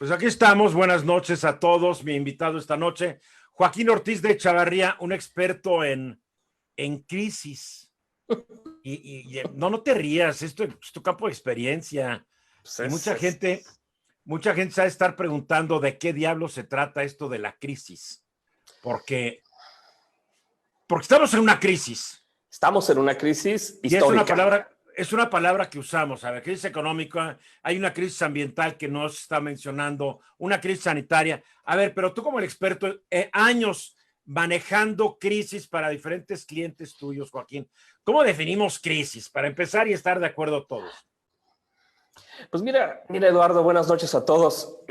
Pues aquí estamos, buenas noches a todos. Mi invitado esta noche, Joaquín Ortiz de Chavarría, un experto en crisis. No te rías, esto es tu campo de experiencia. Pues Y mucha gente sabe estar preguntando de qué diablo se trata esto de la crisis. Porque estamos en una crisis. Estamos en una crisis Y histórica. es una palabra que usamos. A ver, crisis económica, hay una crisis ambiental que no se está mencionando, una crisis sanitaria. A ver, pero tú como el experto, años manejando crisis para diferentes clientes tuyos, Joaquín, ¿cómo definimos crisis? Para empezar y estar de acuerdo todos. Pues mira, Eduardo, buenas noches a todos.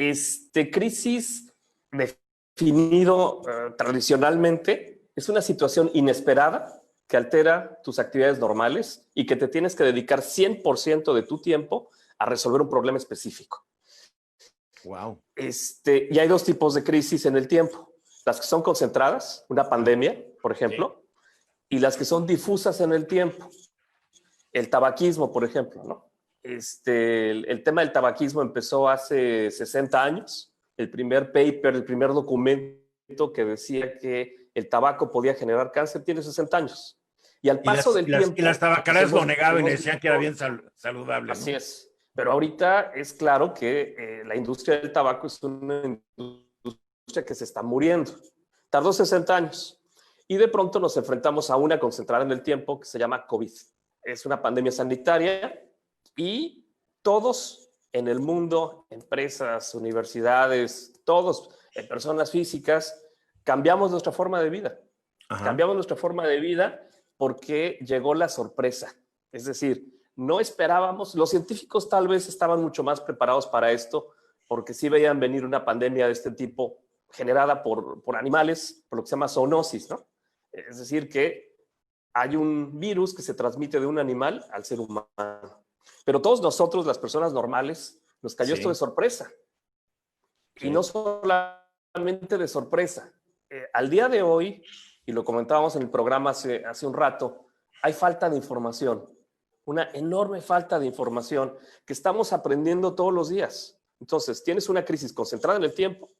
Crisis definido tradicionalmente es una situación inesperada que altera tus actividades normales y que te tienes que dedicar 100% de tu tiempo a resolver un problema específico. Wow. Y hay dos tipos de crisis en el tiempo. Las que son concentradas, una pandemia, por ejemplo, sí, y las que son difusas en el tiempo. El tabaquismo, por ejemplo, ¿no? El tema del tabaquismo empezó hace 60 años. El primer paper, el primer documento que decía que el tabaco podía generar cáncer tiene 60 años. Y al paso del tiempo... Y las tabacaleras lo negaban y decían que era bien saludable, ¿no? Así es. Pero ahorita es claro que la industria del tabaco es una industria que se está muriendo. Tardó 60 años. Y de pronto nos enfrentamos a una concentrada en el tiempo que se llama COVID. Es una pandemia sanitaria y todos en el mundo, empresas, universidades, todos, personas físicas, cambiamos nuestra forma de vida. Ajá. Cambiamos nuestra forma de vida porque llegó la sorpresa. Es decir, no esperábamos, los científicos tal vez estaban mucho más preparados para esto porque sí veían venir una pandemia de este tipo generada por animales, por lo que se llama zoonosis, ¿no? Es decir, que hay un virus que se transmite de un animal al ser humano. Pero todos nosotros, las personas normales, nos cayó esto de sorpresa. Sí. Y no solamente de sorpresa. Al día de hoy, y lo comentábamos en el programa hace un rato, hay falta de información. Una enorme falta de información que estamos aprendiendo todos los días. Entonces, tienes una crisis concentrada en el tiempo,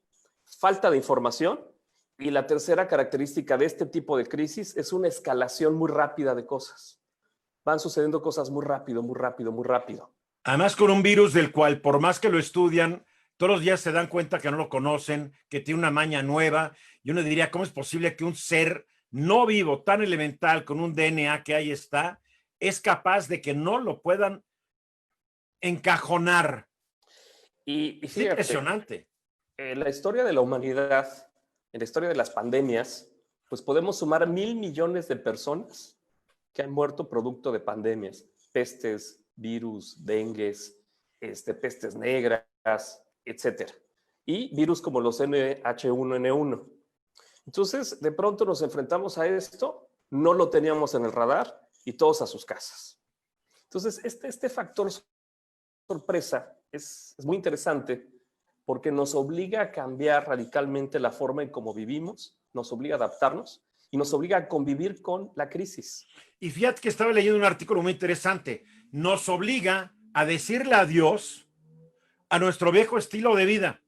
falta de información, y la tercera característica de este tipo de crisis es una escalación muy rápida de cosas. Van sucediendo cosas muy rápido, muy rápido, muy rápido. Además, con un virus del cual, por más que lo estudian, todos los días se dan cuenta que no lo conocen, que tiene una maña nueva, y uno diría, ¿cómo es posible que un ser no vivo, tan elemental, con un DNA que ahí está, es capaz de que no lo puedan encajonar? Y fíjate, es impresionante. En la historia de la humanidad, en la historia de las pandemias, pues podemos sumar 1,000 millones de personas que han muerto producto de pandemias, pestes, virus, dengues, pestes negras, etcétera. Y virus como los H1N1. Entonces, de pronto nos enfrentamos a esto, no lo teníamos en el radar y todos a sus casas. Entonces, este factor sorpresa es muy interesante porque nos obliga a cambiar radicalmente la forma en cómo vivimos, nos obliga a adaptarnos y nos obliga a convivir con la crisis. Y fíjate que estaba leyendo un artículo muy interesante. Nos obliga a decirle adiós a nuestro viejo estilo de vida.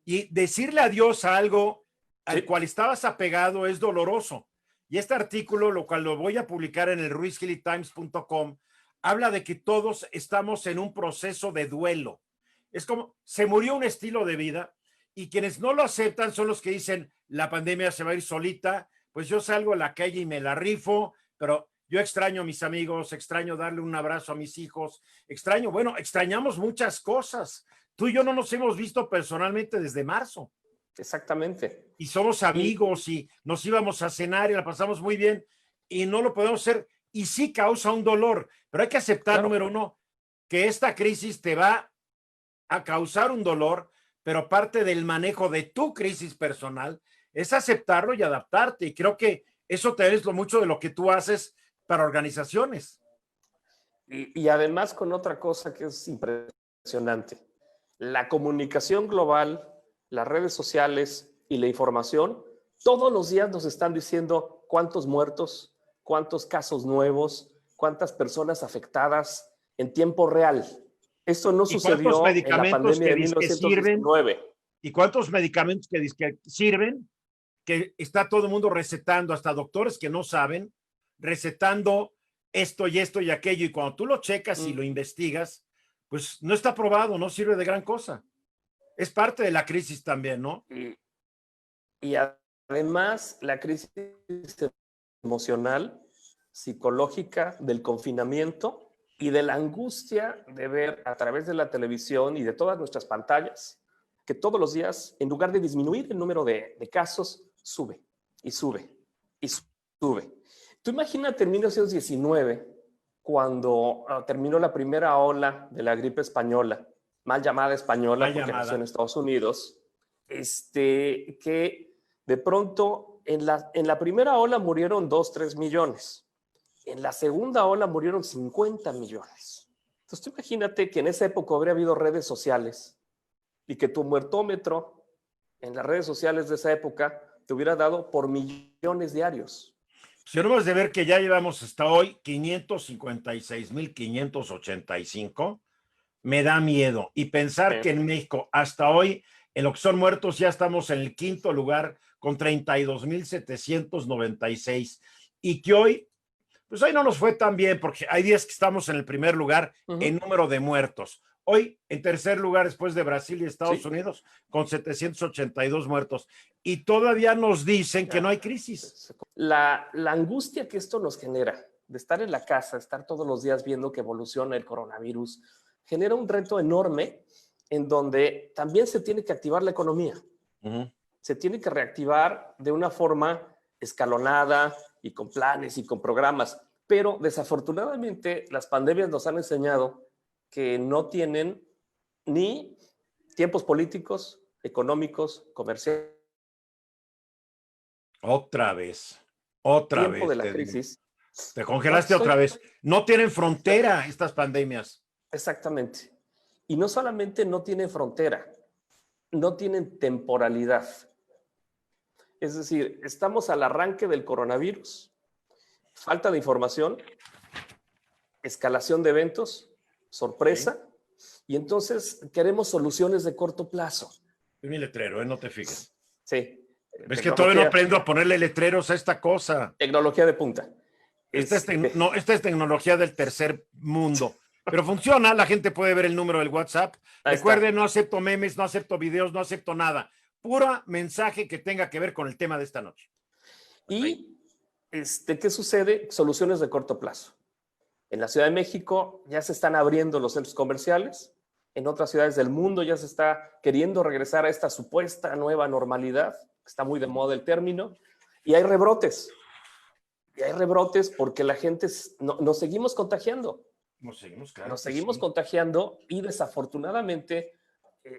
Y decirle adiós a algo al cual estabas apegado es doloroso. Y este artículo, lo cual lo voy a publicar en el ruizgillytimes.com, habla de que todos estamos en un proceso de duelo. Es como, se murió un estilo de vida y quienes no lo aceptan son los que dicen, la pandemia se va a ir solita, pues yo salgo a la calle y me la rifo, pero yo extraño a mis amigos, extraño darle un abrazo a mis hijos, extrañamos muchas cosas. Tú y yo no nos hemos visto personalmente desde marzo. Exactamente. Y somos amigos y nos íbamos a cenar y la pasamos muy bien y no lo podemos hacer. Y sí causa un dolor, pero hay que aceptar, claro, número uno, que esta crisis te va a causar un dolor, pero parte del manejo de tu crisis personal es aceptarlo y adaptarte. Y creo que eso te es mucho de lo que tú haces para organizaciones. Y además con otra cosa que es impresionante. La comunicación global, las redes sociales y la información, todos los días nos están diciendo cuántos muertos, cuántos casos nuevos, cuántas personas afectadas en tiempo real. Esto no ¿Y cuántos sucedió en la medicamentos pandemia que de dizque sirven? 1919. ¿Y cuántos medicamentos que dizque sirven? Que está todo el mundo recetando, hasta doctores que no saben, recetando esto y esto y aquello. Y cuando tú lo checas y lo investigas, pues no está probado, no sirve de gran cosa. Es parte de la crisis también, ¿no? Y además la crisis emocional, psicológica del confinamiento y de la angustia de ver a través de la televisión y de todas nuestras pantallas que todos los días, en lugar de disminuir el número de casos, sube y sube y sube. Tú imagínate en 1919, cuando terminó la primera ola de la gripe española, mal llamada española porque nació en Estados Unidos, que de pronto en la primera ola murieron 2, 3 millones. En la segunda ola murieron 50 millones. Entonces tú imagínate que en esa época habría habido redes sociales y que tu muertómetro en las redes sociales de esa época te hubiera dado por millones diarios. Si no de ver que ya llevamos hasta hoy 556,585, me da miedo. Y pensar que en México hasta hoy, en lo que son muertos, ya estamos en el quinto lugar con 32,796. Y que hoy, pues hoy no nos fue tan bien, porque hay días que estamos en el primer lugar en número de muertos. Hoy, en tercer lugar, después de Brasil y Estados Unidos, con 782 muertos. Y todavía nos dicen que no hay crisis. La angustia que esto nos genera, de estar en la casa, estar todos los días viendo que evoluciona el coronavirus, genera un reto enorme en donde también se tiene que activar la economía. Se tiene que reactivar de una forma escalonada y con planes y con programas. Pero desafortunadamente las pandemias nos han enseñado que no tienen ni tiempos políticos, económicos, comerciales. Otra vez. Tiempo de la crisis. Te congelaste otra vez. No tienen frontera estas pandemias. Exactamente. Y no solamente no tienen frontera, no tienen temporalidad. Es decir, estamos al arranque del coronavirus, falta de información, escalación de eventos, sorpresa, y entonces queremos soluciones de corto plazo. Es mi letrero, no te fijes. Sí. Es que todavía no aprendo a ponerle letreros a esta cosa. Tecnología de punta. Esta es tecnología del tercer mundo. Pero funciona, la gente puede ver el número del WhatsApp. Recuerden, no acepto memes, no acepto videos, no acepto nada. Pura mensaje que tenga que ver con el tema de esta noche. Y ¿qué sucede? Soluciones de corto plazo. En la Ciudad de México ya se están abriendo los centros comerciales. En otras ciudades del mundo ya se está queriendo regresar a esta supuesta nueva normalidad. Está muy de moda el término. Y hay rebrotes. Y hay rebrotes porque la gente nos seguimos contagiando. Nos seguimos contagiando y desafortunadamente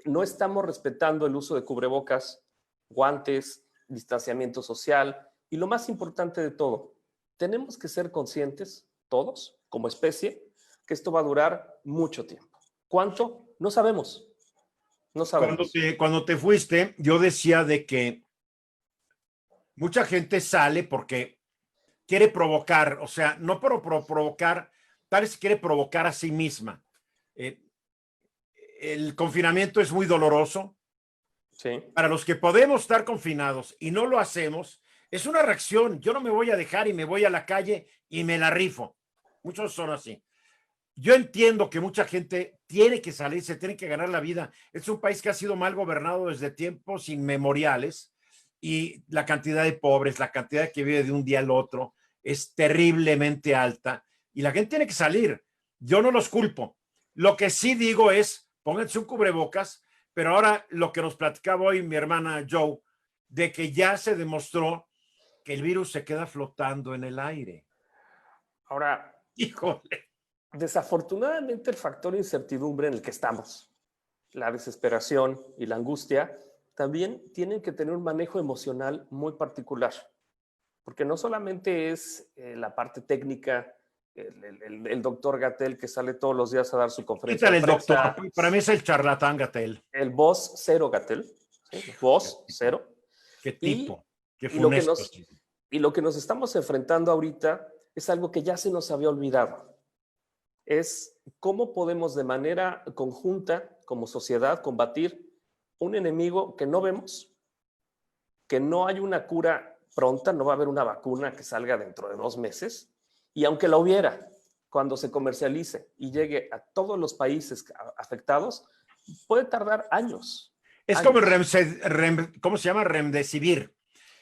no estamos respetando el uso de cubrebocas, guantes, distanciamiento social y lo más importante de todo, tenemos que ser conscientes, todos, como especie, que esto va a durar mucho tiempo. ¿Cuánto? No sabemos. No sabemos. Cuando te fuiste, yo decía de que mucha gente sale porque quiere provocar, o sea, no por provocar, tal vez quiere provocar a sí misma. El confinamiento es muy doloroso. Sí. Para los que podemos estar confinados y no lo hacemos, es una reacción. Yo no me voy a dejar y me voy a la calle y me la rifo. Muchos son así. Yo entiendo que mucha gente tiene que salir, se tiene que ganar la vida. Es un país que ha sido mal gobernado desde tiempos inmemoriales y la cantidad de pobres, la cantidad que vive de un día al otro es terriblemente alta y la gente tiene que salir. Yo no los culpo. Lo que sí digo es, pónganse un cubrebocas, pero ahora lo que nos platicaba hoy mi hermana Joe, de que ya se demostró que el virus se queda flotando en el aire. Ahora, híjole. Desafortunadamente el factor incertidumbre en el que estamos, la desesperación y la angustia, también tienen que tener un manejo emocional muy particular, porque no solamente es la parte técnica, el doctor Gatell que sale todos los días a dar su conferencia de prensa. Doctor, para mí es el charlatán Gatell. El boss cero Gatell, ¿sí? Boss cero. Qué tipo, qué funesto. Y lo que nos estamos enfrentando ahorita es algo que ya se nos había olvidado. es cómo podemos de manera conjunta, como sociedad, combatir un enemigo que no vemos, que no hay una cura pronta, no va a haber una vacuna que salga dentro de 2 meses, y aunque la hubiera, cuando se comercialice y llegue a todos los países afectados, puede tardar años. Es años. como ¿cómo se llama? Remdesivir.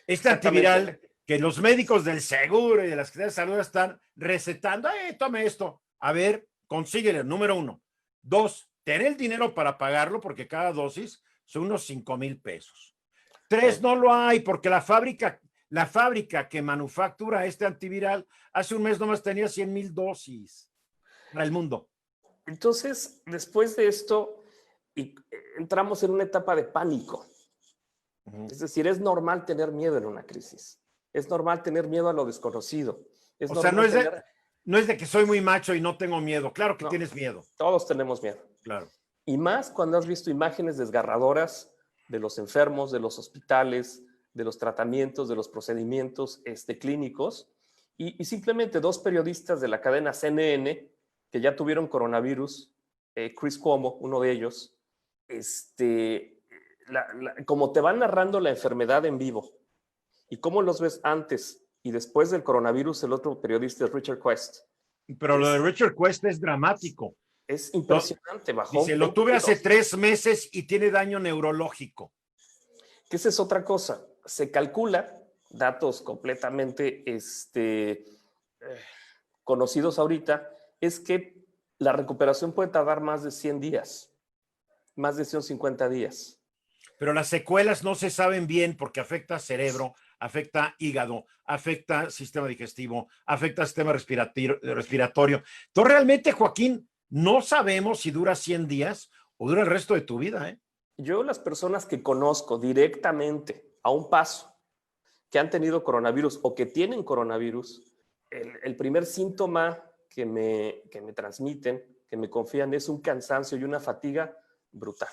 Este Exactamente. antiviral que los médicos del seguro y de las Secretarías de Salud están recetando. Tome esto. A ver, consíguele, número 1. 2, tener el dinero para pagarlo porque cada dosis son unos 5,000 pesos. 3, no lo hay porque la fábrica que manufactura este antiviral hace un mes nomás tenía 100,000 dosis para el mundo. Entonces, después de esto, entramos en una etapa de pánico. Es decir, es normal tener miedo en una crisis. Es normal tener miedo a lo desconocido. O sea, no es de que soy muy macho y no tengo miedo. Claro que no, tienes miedo. Todos tenemos miedo. Claro. Y más cuando has visto imágenes desgarradoras de los enfermos, de los hospitales, de los tratamientos, de los procedimientos clínicos. Y simplemente 2 periodistas de la cadena CNN que ya tuvieron coronavirus, Chris Cuomo, uno de ellos, como te van narrando la enfermedad en vivo y cómo los ves antes y después del coronavirus, el otro periodista es Richard Quest. Pero lo de Richard Quest es dramático. Es impresionante. Dice, lo tuve hace 3 meses y tiene daño neurológico. Que esa es otra cosa. Se calcula, datos completamente conocidos ahorita, es que la recuperación puede tardar más de 100 días, más de 150 días. Pero las secuelas no se saben bien porque afecta cerebro, afecta hígado, afecta sistema digestivo, afecta sistema respiratorio. Entonces, realmente, Joaquín, no sabemos si dura 100 días o dura el resto de tu vida, ¿eh? Yo, las personas que conozco directamente a un paso, que han tenido coronavirus o que tienen coronavirus, el primer síntoma que me transmiten, que me confían, es un cansancio y una fatiga brutal.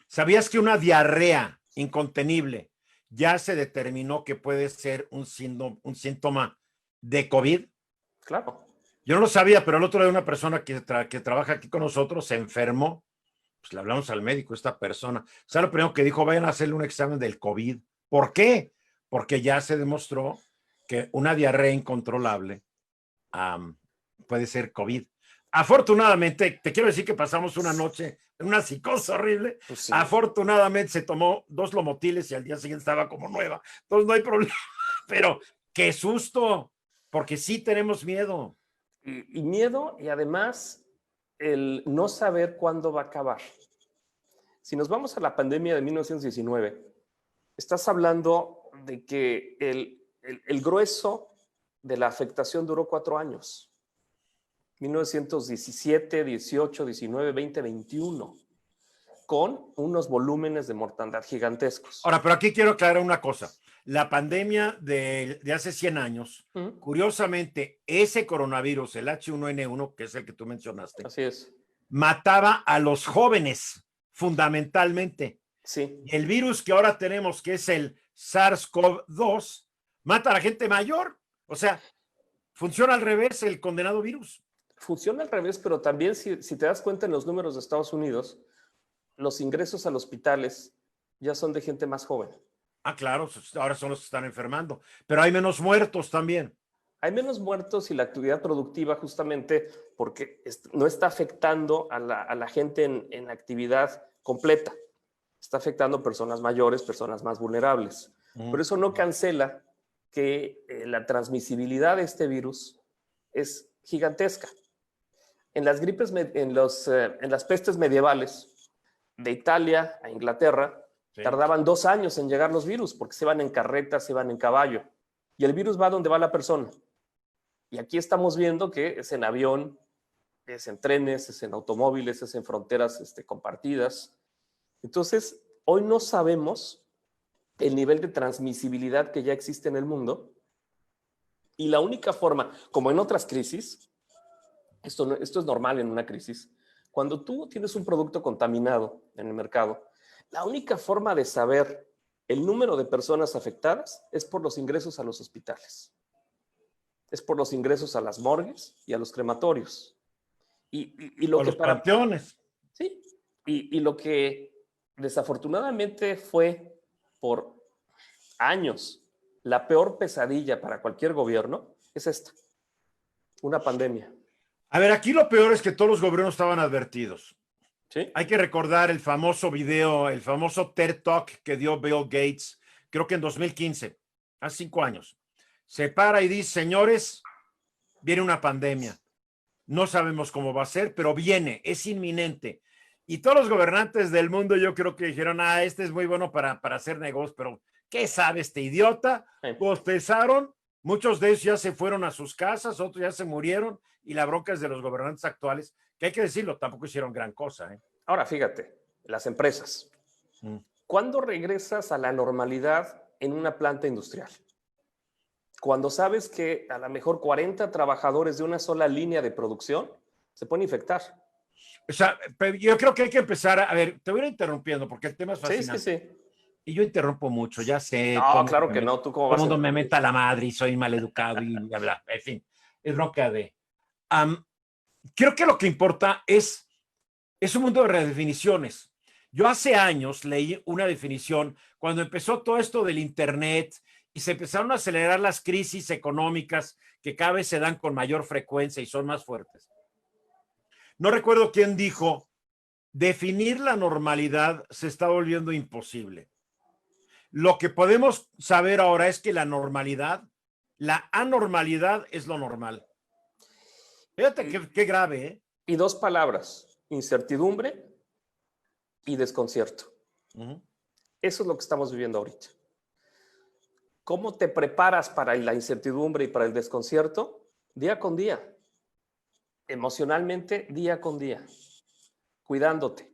¿Sabías que una diarrea incontenible ya se determinó que puede ser un síntoma de COVID? Claro. Yo no lo sabía, pero el otro día una persona que trabaja aquí con nosotros se enfermó. Pues le hablamos al médico, esta persona. ¿Sabes lo primero que dijo? Vayan a hacerle un examen del COVID. ¿Por qué? Porque ya se demostró que una diarrea incontrolable puede ser COVID. Afortunadamente, te quiero decir que pasamos una noche en una psicosis horrible. Pues sí. Afortunadamente se tomó 2 lomotiles y al día siguiente estaba como nueva. Entonces no hay problema. Pero qué susto, porque sí tenemos miedo. Y miedo, y además el no saber cuándo va a acabar. Si nos vamos a la pandemia de 1919, estás hablando de que el grueso de la afectación duró 4 años. 1917, 18, 19, 20, 21, con unos volúmenes de mortandad gigantescos. Ahora, pero aquí quiero aclarar una cosa. La pandemia de hace 100 años, curiosamente, ese coronavirus, el H1N1, que es el que tú mencionaste, así es, mataba a los jóvenes, fundamentalmente. Sí. El virus que ahora tenemos, que es el SARS-CoV-2, mata a la gente mayor. O sea, funciona al revés el condenado virus. Funciona al revés, pero también si te das cuenta en los números de Estados Unidos, los ingresos a los hospitales ya son de gente más joven. Ah, claro, ahora son los que están enfermando, pero hay menos muertos también. Hay menos muertos y la actividad productiva justamente porque no está afectando a la gente en actividad completa. Está afectando a personas mayores, personas más vulnerables. Pero eso no cancela que la transmisibilidad de este virus es gigantesca. En las gripes, en las pestes medievales, de Italia a Inglaterra, sí, tardaban 2 años en llegar los virus porque se iban en carretas, se iban en caballo. Y el virus va donde va la persona. Y aquí estamos viendo que es en avión, es en trenes, es en automóviles, es en fronteras compartidas. Entonces, hoy no sabemos el nivel de transmisibilidad que ya existe en el mundo. Y la única forma, como en otras crisis, esto es normal en una crisis, cuando tú tienes un producto contaminado en el mercado, la única forma de saber el número de personas afectadas es por los ingresos a los hospitales. Es por los ingresos a las morgues y a los crematorios. Y lo O que los panteones. Sí, y lo que desafortunadamente fue por años la peor pesadilla para cualquier gobierno es esta, una pandemia. A ver, aquí lo peor es que todos los gobiernos estaban advertidos. ¿Sí? Hay que recordar el famoso video, el famoso TED Talk que dio Bill Gates, creo que en 2015, hace 5 años. Se para y dice, señores, viene una pandemia. No sabemos cómo va a ser, pero viene, es inminente. Y todos los gobernantes del mundo yo creo que dijeron, este es muy bueno para hacer negocios, pero ¿qué sabe este idiota? Bostezaron, muchos de ellos ya se fueron a sus casas, otros ya se murieron, y la bronca es de los gobernantes actuales, que hay que decirlo, tampoco hicieron gran cosa. Ahora, fíjate, las empresas. ¿Cuándo regresas a la normalidad en una planta industrial? Cuando sabes que a lo mejor 40 trabajadores de una sola línea de producción se pueden infectar. O sea, yo creo que hay que empezar a ver, te voy a ir interrumpiendo porque el tema es fascinante. Sí. Y yo interrumpo mucho, ya sé. No, claro que no, ¿tú cómo vas a...? Todo el mundo me meta la madre y soy maleducado y bla, bla. En fin, es bronca de... creo que lo que importa es un mundo de redefiniciones. Yo hace años leí una definición cuando empezó todo esto del Internet y se empezaron a acelerar las crisis económicas que cada vez se dan con mayor frecuencia y son más fuertes. No recuerdo quién dijo, definir la normalidad se está volviendo imposible. Lo que podemos saber ahora es que la normalidad, la anormalidad es lo normal. Fíjate qué grave, ¿eh? Y dos palabras, incertidumbre y desconcierto. Eso es lo que estamos viviendo ahorita. ¿Cómo te preparas para la incertidumbre y para el desconcierto? Día con día. Emocionalmente, día con día. Cuidándote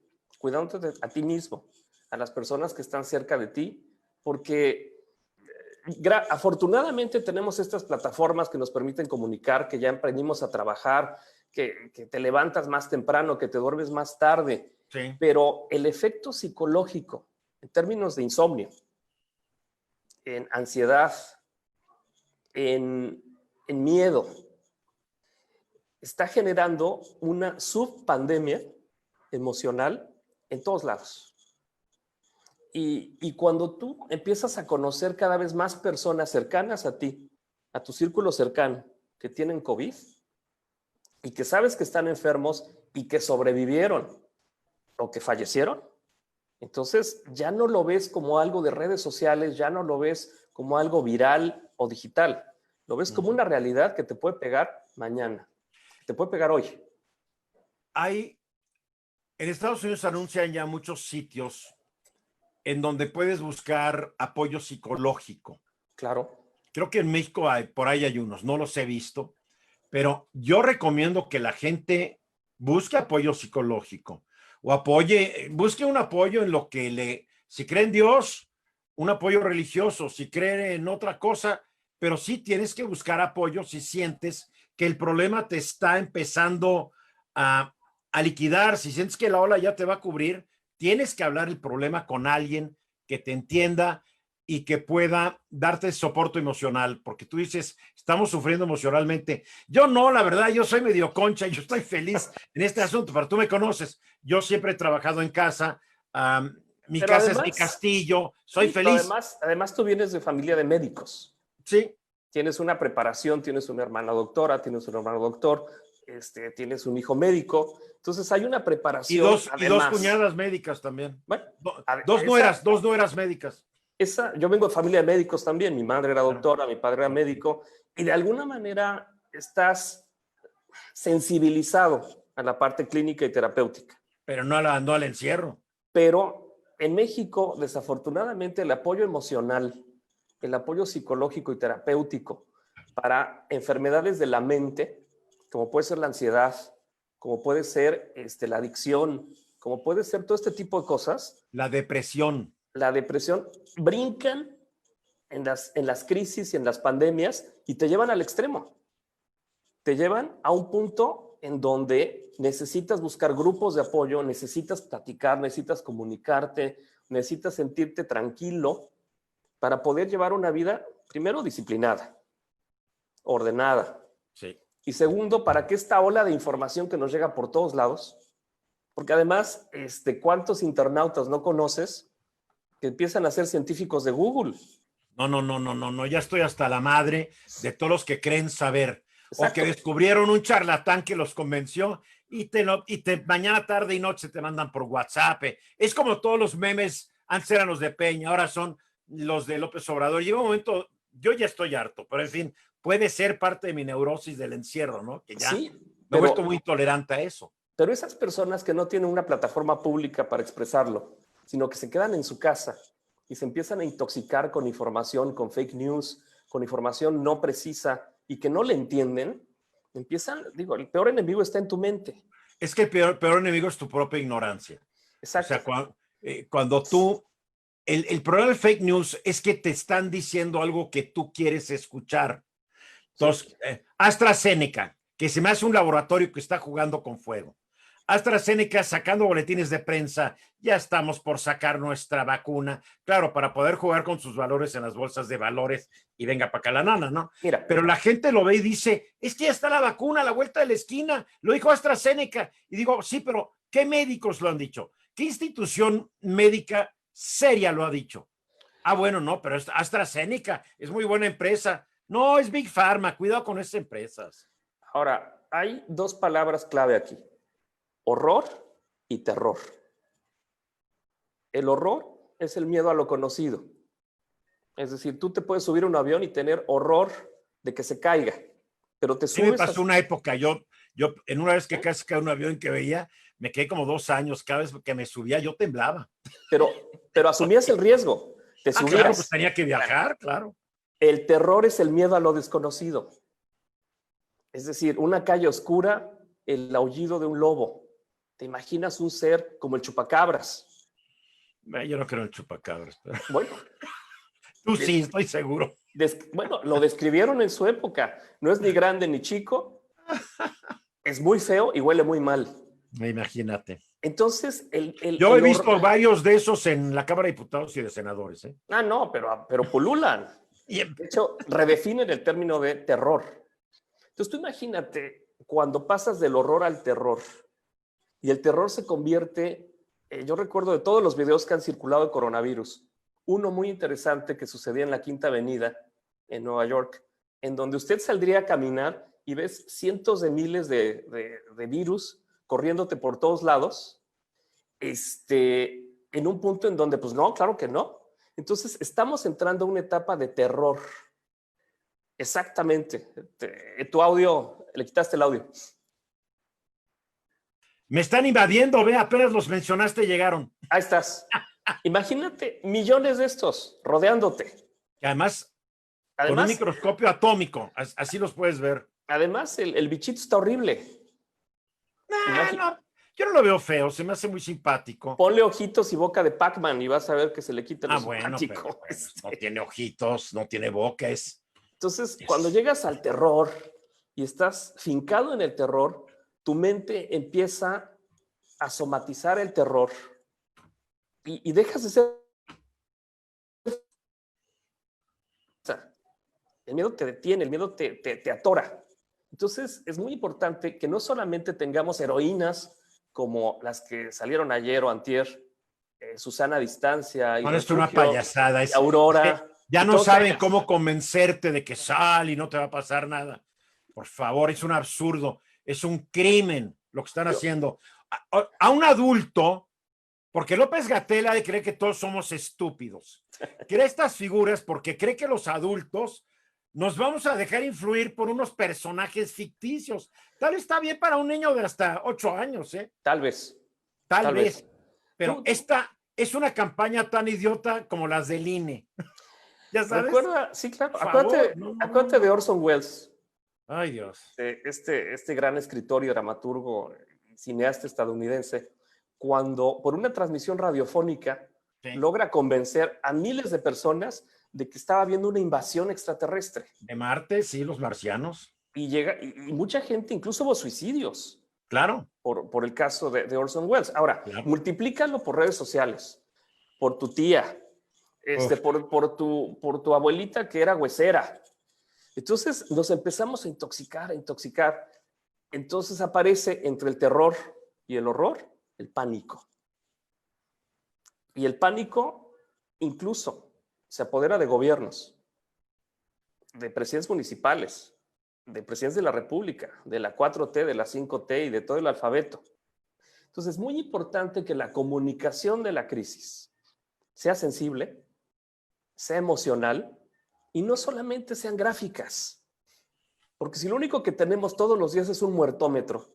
a ti mismo, a las personas que están cerca de ti, porque afortunadamente tenemos estas plataformas que nos permiten comunicar, que ya aprendimos a trabajar, que te levantas más temprano, que te duermes más tarde. Sí. Pero el efecto psicológico, en términos de insomnio, en ansiedad, en miedo, está generando una subpandemia emocional en todos lados. Y cuando tú empiezas a conocer cada vez más personas cercanas a ti, a tu círculo cercano, que tienen COVID y que sabes que están enfermos y que sobrevivieron o que fallecieron, entonces ya no lo ves como algo de redes sociales, ya no lo ves como algo viral o digital, lo ves como una realidad que te puede pegar mañana, que te puede pegar hoy. En Estados Unidos anuncian ya muchos sitios en donde puedes buscar apoyo psicológico. Claro. Creo que en México por ahí hay unos, no los he visto, pero yo recomiendo que la gente busque apoyo psicológico o busque un apoyo en lo que si cree en Dios, un apoyo religioso, si cree en otra cosa, pero sí tienes que buscar apoyo si sientes que el problema te está empezando a liquidar, si sientes que la ola ya te va a cubrir, tienes que hablar el problema con alguien que te entienda y que pueda darte soporte emocional, porque tú dices, estamos sufriendo emocionalmente. Yo no, la verdad, yo soy medio concha, yo estoy feliz en este asunto, pero tú me conoces, yo siempre he trabajado en casa, mi casa además, es mi castillo, soy feliz. Además, tú vienes de familia de médicos. Sí. Tienes una preparación, tienes una hermana doctora, tienes un hermano doctor, tienes un hijo médico, entonces hay una preparación. Y dos cuñadas médicas también. Bueno, dos nueras médicas. Yo vengo de familia de médicos también, mi madre era doctora, mi padre era médico, y de alguna manera estás sensibilizado a la parte clínica y terapéutica. Pero no al encierro. Pero en México, desafortunadamente, el apoyo emocional, el apoyo psicológico y terapéutico para enfermedades de la mente, como puede ser la ansiedad, como puede ser la adicción, como puede ser todo este tipo de cosas. La depresión. Brincan en las crisis y en las pandemias y te llevan al extremo. Te llevan a un punto en donde necesitas buscar grupos de apoyo, necesitas platicar, necesitas comunicarte, necesitas sentirte tranquilo para poder llevar una vida, primero, disciplinada, ordenada. Sí. Y segundo, ¿para qué esta ola de información que nos llega por todos lados? Porque además, ¿cuántos internautas no conoces que empiezan a ser científicos de Google? No, ya estoy hasta la madre de todos los que creen saber o que Exacto. descubrieron un charlatán que los convenció y mañana, tarde y noche te mandan por WhatsApp. Es como todos los memes, antes eran los de Peña, ahora son los de López Obrador. Llega un momento, yo ya estoy harto, pero en fin, puede ser parte de mi neurosis del encierro, ¿no? Que ya Sí, me he vuelto muy intolerante a eso. pero esas personas que no tienen una plataforma pública para expresarlo, sino que se quedan en su casa y se empiezan a intoxicar con información, con fake news, con información no precisa y que no le entienden, empiezan, digo, el peor enemigo está en tu mente. Es que el peor enemigo es tu propia ignorancia. Exacto. O sea, cuando tú el problema del fake news es que te están diciendo algo que tú quieres escuchar. Entonces, Sí. AstraZeneca, que se me hace un laboratorio que está jugando con fuego. AstraZeneca sacando boletines de prensa, ya estamos por sacar nuestra vacuna, claro, para poder jugar con sus valores en las bolsas de valores y venga para acá la nana, ¿no? Mira, pero la gente lo ve y dice, es que ya está la vacuna a la vuelta de la esquina, lo dijo AstraZeneca, y digo, sí, pero ¿qué médicos lo han dicho? ¿Qué institución médica seria lo ha dicho? Ah, bueno, no, pero AstraZeneca es muy buena empresa. No, es Big Pharma, cuidado con esas empresas. ahora, hay dos palabras clave aquí: horror y terror. El horror es el miedo a lo conocido. Es decir, tú te puedes subir a un avión y tener horror de que se caiga, pero te Sí me subes pasó una época, yo en una vez que casi cae un avión que veía, me quedé como 2 años, cada vez que me subía yo temblaba. pero asumías el riesgo, te Claro, pues subías. tenía que viajar, claro. El terror es el miedo a lo desconocido. Es decir, una calle oscura, el aullido de un lobo. ¿Te imaginas un ser como el chupacabras? Yo no creo en chupacabras, pero Bueno, tú sí, estoy seguro. bueno, lo describieron en su época. No es ni grande ni chico, es muy feo y huele muy mal. Imagínate. Entonces, Yo he visto varios de esos en la Cámara de Diputados y de Senadores. Ah, no, pero pululan. De hecho, redefinen el término de terror. Entonces, tú imagínate cuando pasas del horror al terror y el terror se convierte, yo recuerdo de todos los videos que han circulado de coronavirus, uno muy interesante que sucedía en la Quinta Avenida en Nueva York, en donde usted saldría a caminar y ves cientos de miles de virus corriéndote por todos lados, en un punto en donde, pues no, claro que no. Entonces, estamos entrando a una etapa de terror. Exactamente. Tu audio, le quitaste el audio. Me están invadiendo, ve, apenas los mencionaste, llegaron. Ahí estás. Imagínate millones de estos rodeándote. Y además, con un microscopio atómico, así los puedes ver. Además, el bichito está horrible. No, yo no lo veo feo, se me hace muy simpático. Ponle ojitos y boca de Pac-Man y vas a ver que se le quita lo bueno, simpático. Pero, no tiene ojitos, no tiene boca, Entonces, cuando llegas al terror y estás fincado en el terror, tu mente empieza a somatizar el terror y dejas de ser. El miedo te detiene, el miedo te atora. Entonces, es muy importante que no solamente tengamos heroínas como las que salieron ayer o antier, Susana Distancia y no, es una payasada. Aurora. Ya no saben cómo convencerte de que sal y no te va a pasar nada. Por favor, es un absurdo, es un crimen lo que están haciendo. A un adulto, porque López-Gatell cree que todos somos estúpidos. Crea estas figuras porque cree que los adultos nos vamos a dejar influir por unos personajes ficticios. Tal vez está bien para un niño de hasta 8 años, ¿eh? Tal vez. Tal vez. Pero esta es una campaña tan idiota como las del INE. ¿Ya sabes? Recuerda, sí, claro. Acuérdate de Orson Welles. Ay, Dios. Este gran escritor y dramaturgo, cineasta estadounidense, cuando por una transmisión radiofónica logra convencer a miles de personas de que estaba habiendo una invasión extraterrestre. De Marte, sí, los marcianos. Y mucha gente, incluso hubo suicidios. Claro. Por el caso de Orson Welles. Ahora, claro, multiplícalo por redes sociales, por tu tía, por tu abuelita que era huesera, Entonces nos empezamos a intoxicar, a intoxicar. Entonces aparece entre el terror y el horror el pánico. Y el pánico incluso se apodera de gobiernos, de presidentes municipales, de presidentes de la República, de la 4T, de la 5T y de todo el alfabeto. Entonces es muy importante que la comunicación de la crisis sea sensible, sea emocional y no solamente sean gráficas. Porque si lo único que tenemos todos los días es un muertómetro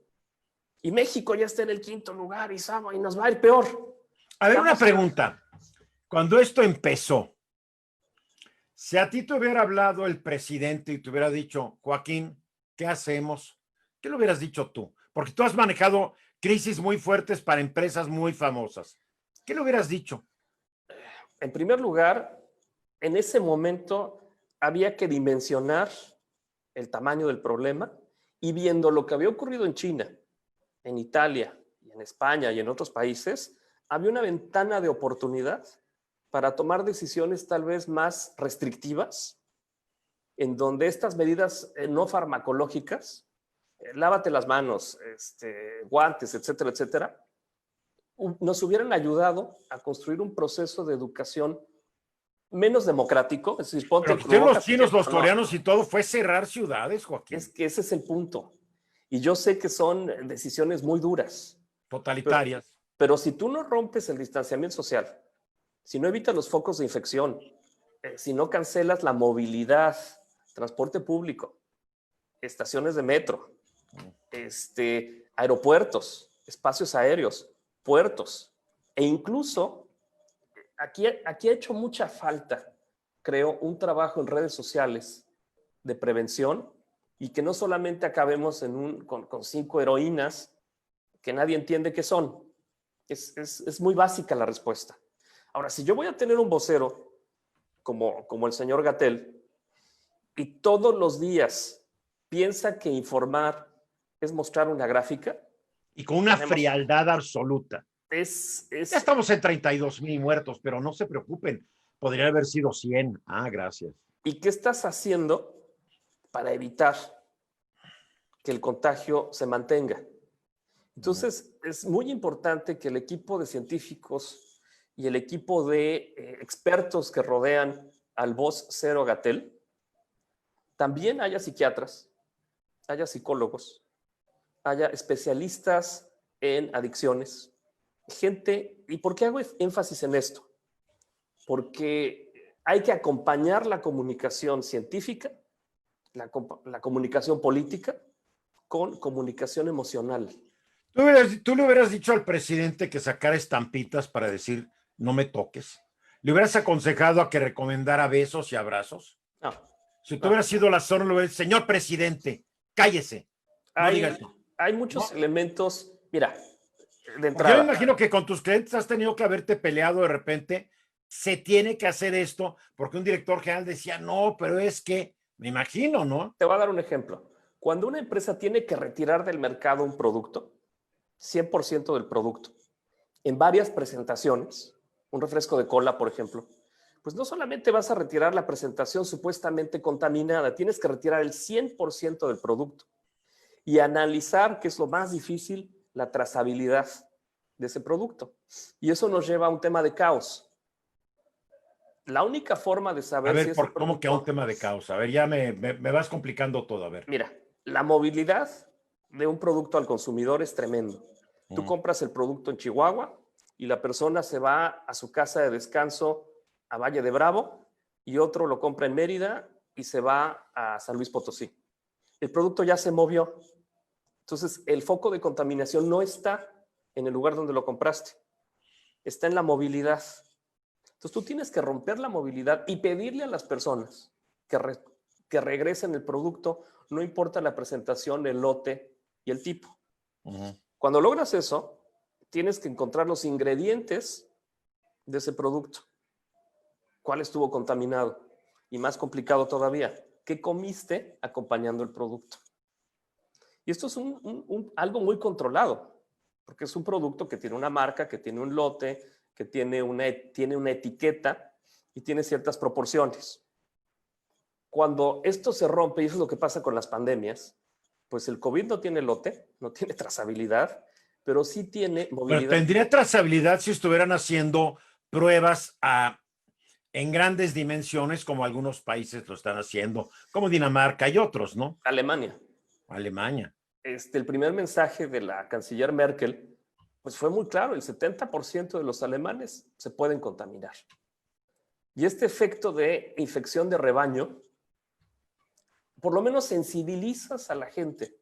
y México ya está en el 5º lugar y nos va a ir peor. A ver, una pregunta. Cuando esto empezó, si a ti te hubiera hablado el presidente y te hubiera dicho, Joaquín, ¿qué hacemos? ¿Qué le hubieras dicho tú? Porque tú has manejado crisis muy fuertes para empresas muy famosas. ¿Qué le hubieras dicho? En primer lugar, en ese momento había que dimensionar el tamaño del problema y viendo lo que había ocurrido en China, en Italia, en España y en otros países, había una ventana de oportunidad para tomar decisiones tal vez más restrictivas, en donde estas medidas no farmacológicas, lávate las manos, guantes, etcétera, etcétera, nos hubieran ayudado a construir un proceso de educación menos democrático. Es decir, ponte Pero los chinos, los coreanos y todo fue cerrar ciudades, Joaquín. Es que ese es el punto. Y yo sé que son decisiones muy duras. Totalitarias. Pero si tú no rompes el distanciamiento social, si no evitas los focos de infección, si no cancelas la movilidad, transporte público, estaciones de metro, aeropuertos, espacios aéreos, puertos, e incluso aquí ha hecho mucha falta, creo, un trabajo en redes sociales de prevención y que no solamente acabemos con 5 heroínas que nadie entiende qué son. Es muy básica la respuesta. Ahora, si yo voy a tener un vocero como el señor Gatell y todos los días piensa que informar es mostrar una gráfica. Y con una frialdad absoluta. Ya estamos en 32,000 muertos, pero no se preocupen, podría haber sido 100. Ah, gracias. ¿Y qué estás haciendo para evitar que el contagio se mantenga? Entonces, es muy importante que el equipo de científicos y el equipo de expertos que rodean al vocero Gatell también haya psiquiatras, haya psicólogos, haya especialistas en adicciones, gente. ¿Y por qué hago énfasis en esto? Porque hay que acompañar la comunicación científica, la comunicación política, con comunicación emocional. ¿Tú le hubieras dicho al presidente que sacara estampitas para decir, no me toques? ¿Le hubieras aconsejado a que recomendara besos y abrazos? No. Si tú hubieras sido la zona, le hubieras dicho, señor presidente, cállese. No digas eso. Hay muchos elementos. Mira, de entrada. Yo me imagino que con tus clientes has tenido que haberte peleado de repente. Se tiene que hacer esto porque un director general decía, no, pero es que, me imagino, ¿no? Te voy a dar un ejemplo. Cuando una empresa tiene que retirar del mercado un producto, 100% del producto, en varias presentaciones, un refresco de cola, por ejemplo, pues no solamente vas a retirar la presentación supuestamente contaminada, tienes que retirar el 100% del producto y analizar, que es lo más difícil, la trazabilidad de ese producto. Y eso nos lleva a un tema de caos. La única forma de saber a ver, si ese producto... ¿cómo que a un tema de caos? A ver, ya me vas complicando todo, a ver. Mira, la movilidad de un producto al consumidor es tremendo. Tú compras el producto en Chihuahua y la persona se va a su casa de descanso a Valle de Bravo y otro lo compra en Mérida y se va a San Luis Potosí. El producto ya se movió. Entonces, el foco de contaminación no está en el lugar donde lo compraste. Está en la movilidad. Entonces, tú tienes que romper la movilidad y pedirle a las personas que regresen el producto, no importa la presentación, el lote y el tipo. Cuando logras eso, tienes que encontrar los ingredientes de ese producto. ¿Cuál estuvo contaminado? Y más complicado todavía, ¿qué comiste acompañando el producto? Y esto es algo muy controlado, porque es un producto que tiene una marca, que tiene un lote, que tiene una etiqueta y tiene ciertas proporciones. cuando esto se rompe, y eso es lo que pasa con las pandemias, pues el COVID no tiene lote, no tiene trazabilidad, pero sí tiene Pero movilidad. tendría trazabilidad si estuvieran haciendo pruebas en grandes dimensiones, como algunos países lo están haciendo, como Dinamarca y otros, ¿no? Alemania. Alemania. El primer mensaje de la canciller Merkel, pues fue muy claro, el 70% de los alemanes se pueden contaminar. Y este efecto de infección de rebaño, por lo menos sensibilizas a la gente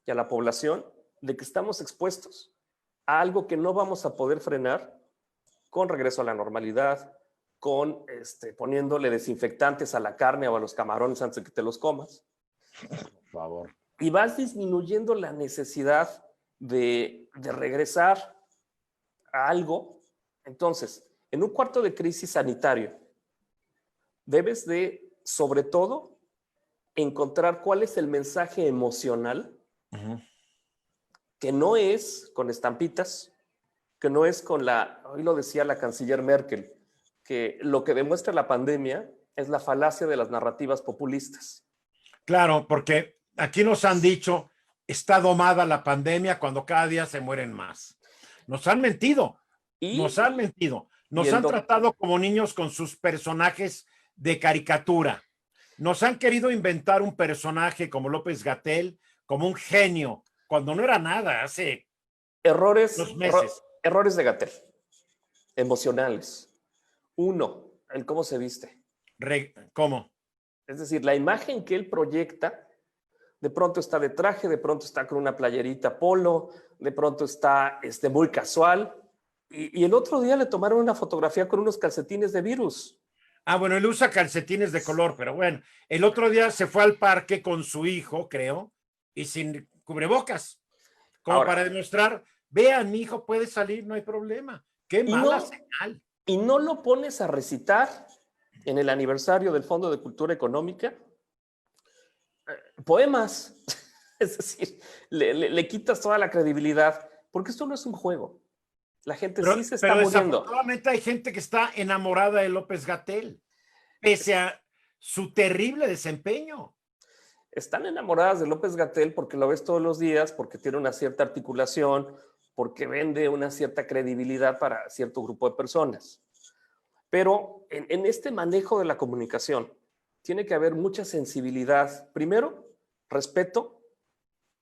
y a la población de que estamos expuestos a algo que no vamos a poder frenar con regreso a la normalidad, con poniéndole desinfectantes a la carne o a los camarones antes de que te los comas. Por favor. Y vas disminuyendo la necesidad de regresar a algo. Entonces, en un cuarto de crisis sanitario, debes de, sobre todo, encontrar cuál es el mensaje emocional, que no es con estampitas, que no es con hoy lo decía la canciller Merkel, que lo que demuestra la pandemia es la falacia de las narrativas populistas. Claro, porque aquí nos han dicho, está domada la pandemia cuando cada día se mueren más. Nos han mentido, nos han mentido, nos han tratado como niños con sus personajes de caricatura. Nos han querido inventar un personaje como López-Gatell, como un genio, cuando no era nada, hace dos meses. Errores de Gatell, emocionales. Uno, el cómo se viste. ¿Cómo? Es decir, la imagen que él proyecta, de pronto está de traje, de pronto está con una playerita polo, de pronto está muy casual. Y el otro día le tomaron una fotografía con unos calcetines de virus. Ah, bueno, él usa calcetines de color, pero bueno, el otro día se fue al parque con su hijo, creo, y sin cubrebocas, como Ahora, para demostrar, vean, mi hijo puede salir, no hay problema. Qué mala señal. Y no lo pones a recitar en el aniversario del Fondo de Cultura Económica poemas. Es decir, le quitas toda la credibilidad, porque esto no es un juego. La gente sí se está muriendo. Desafortunadamente hay gente que está enamorada de López-Gatell, pese a su terrible desempeño. Están enamoradas de López-Gatell porque lo ves todos los días, porque tiene una cierta articulación, porque vende una cierta credibilidad para cierto grupo de personas. Pero en este manejo de la comunicación tiene que haber mucha sensibilidad. Primero, respeto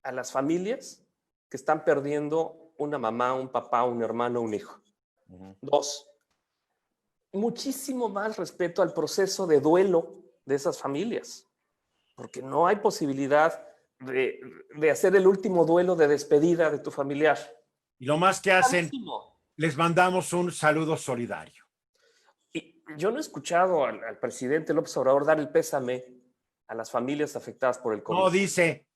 a las familias que están perdiendo una mamá, un papá, un hermano, un hijo. Dos, muchísimo más respeto al proceso de duelo de esas familias, porque no hay posibilidad de hacer el último duelo de despedida de tu familiar. Y lo más que hacen, les mandamos un saludo solidario. Y yo no he escuchado al presidente López Obrador dar el pésame a las familias afectadas por el COVID. No, dice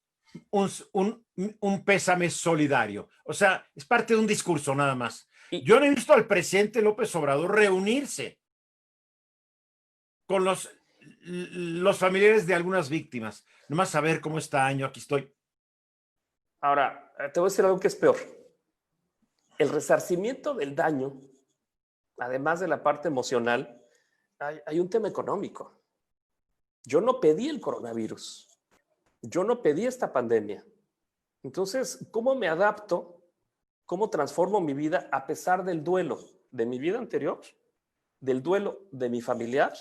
un pésame solidario. O sea, es parte de un discurso nada más. Yo no he visto al presidente López Obrador reunirse con los familiares de algunas víctimas. Nomás saber cómo está Año, aquí estoy. Ahora, te voy a decir algo que es peor. El resarcimiento del daño, además de la parte emocional, hay un tema económico. Yo no pedí el coronavirus. Yo no pedí esta pandemia. Entonces, ¿cómo me adapto? ¿Cómo transformo mi vida a pesar del duelo de mi vida anterior, del duelo de mi familiar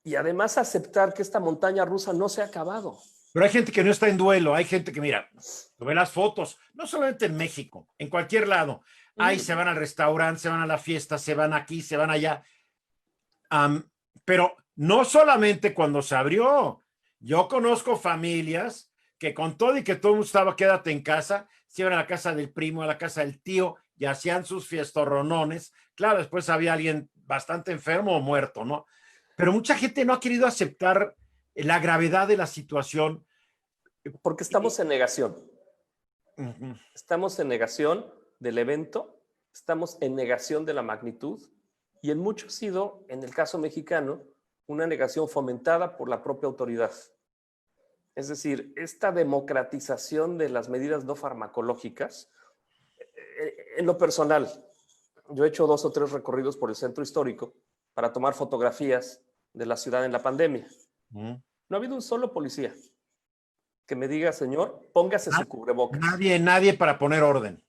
y además aceptar que esta montaña rusa no se ha acabado? Pero hay gente que no está en duelo, hay gente que, mira, ve las fotos, no solamente en México, en cualquier lado. Ahí se van al restaurante, se van a la fiesta, se van aquí, se van allá. Pero no solamente cuando se abrió. Yo conozco familias que con todo y que todo el mundo estaba quédate en casa, se iban a la casa del primo, a la casa del tío y hacían sus fiestorronones. Claro, después había alguien bastante enfermo o muerto, ¿no? Pero mucha gente no ha querido aceptar la gravedad de la situación. Porque estamos en negación. Estamos en negación del evento, estamos en negación de la magnitud y en mucho ha sido, en el caso mexicano, una negación fomentada por la propia autoridad. Es decir, esta democratización de las medidas no farmacológicas, en lo personal, yo he hecho 2 o 3 recorridos por el centro histórico para tomar fotografías de la ciudad en la pandemia. Mm. No ha habido un solo policía que me diga, señor, póngase su cubrebocas. Nadie para poner orden.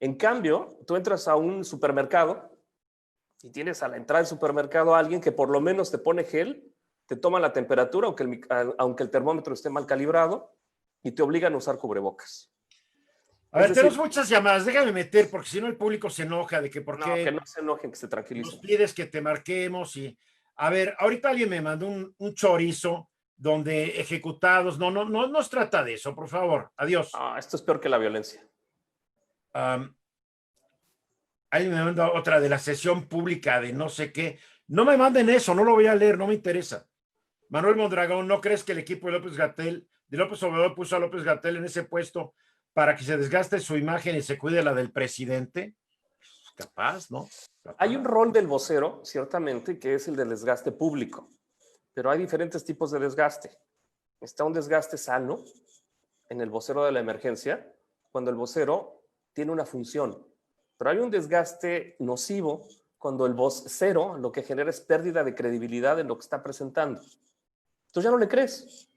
En cambio, tú entras a un supermercado y tienes a la entrada del supermercado a alguien que por lo menos te pone gel, te toma la temperatura, aunque el termómetro esté mal calibrado, y te obligan a usar cubrebocas. A ver, tenemos muchas llamadas, déjame meter, porque si no el público se enoja de que por qué. No, que no se enojen, que se tranquilicen. Nos pides que te marquemos y... A ver, ahorita alguien me mandó un chorizo donde ejecutados, no nos trata de eso, por favor, adiós. Esto es peor que la violencia. Alguien me manda otra de la sesión pública de no sé qué. No me manden eso, no lo voy a leer, no me interesa. Manuel Mondragón, ¿no crees que el equipo de López Obrador puso a López-Gatell en ese puesto para que se desgaste su imagen y se cuide la del presidente? Capaz, ¿no? Capaz. Hay un rol del vocero, ciertamente, que es el del desgaste público, pero hay diferentes tipos de desgaste. Está un desgaste sano en el vocero de la emergencia, cuando el vocero tiene una función, pero hay un desgaste nocivo cuando el vocero lo que genera es pérdida de credibilidad en lo que está presentando. Entonces ya no le crees.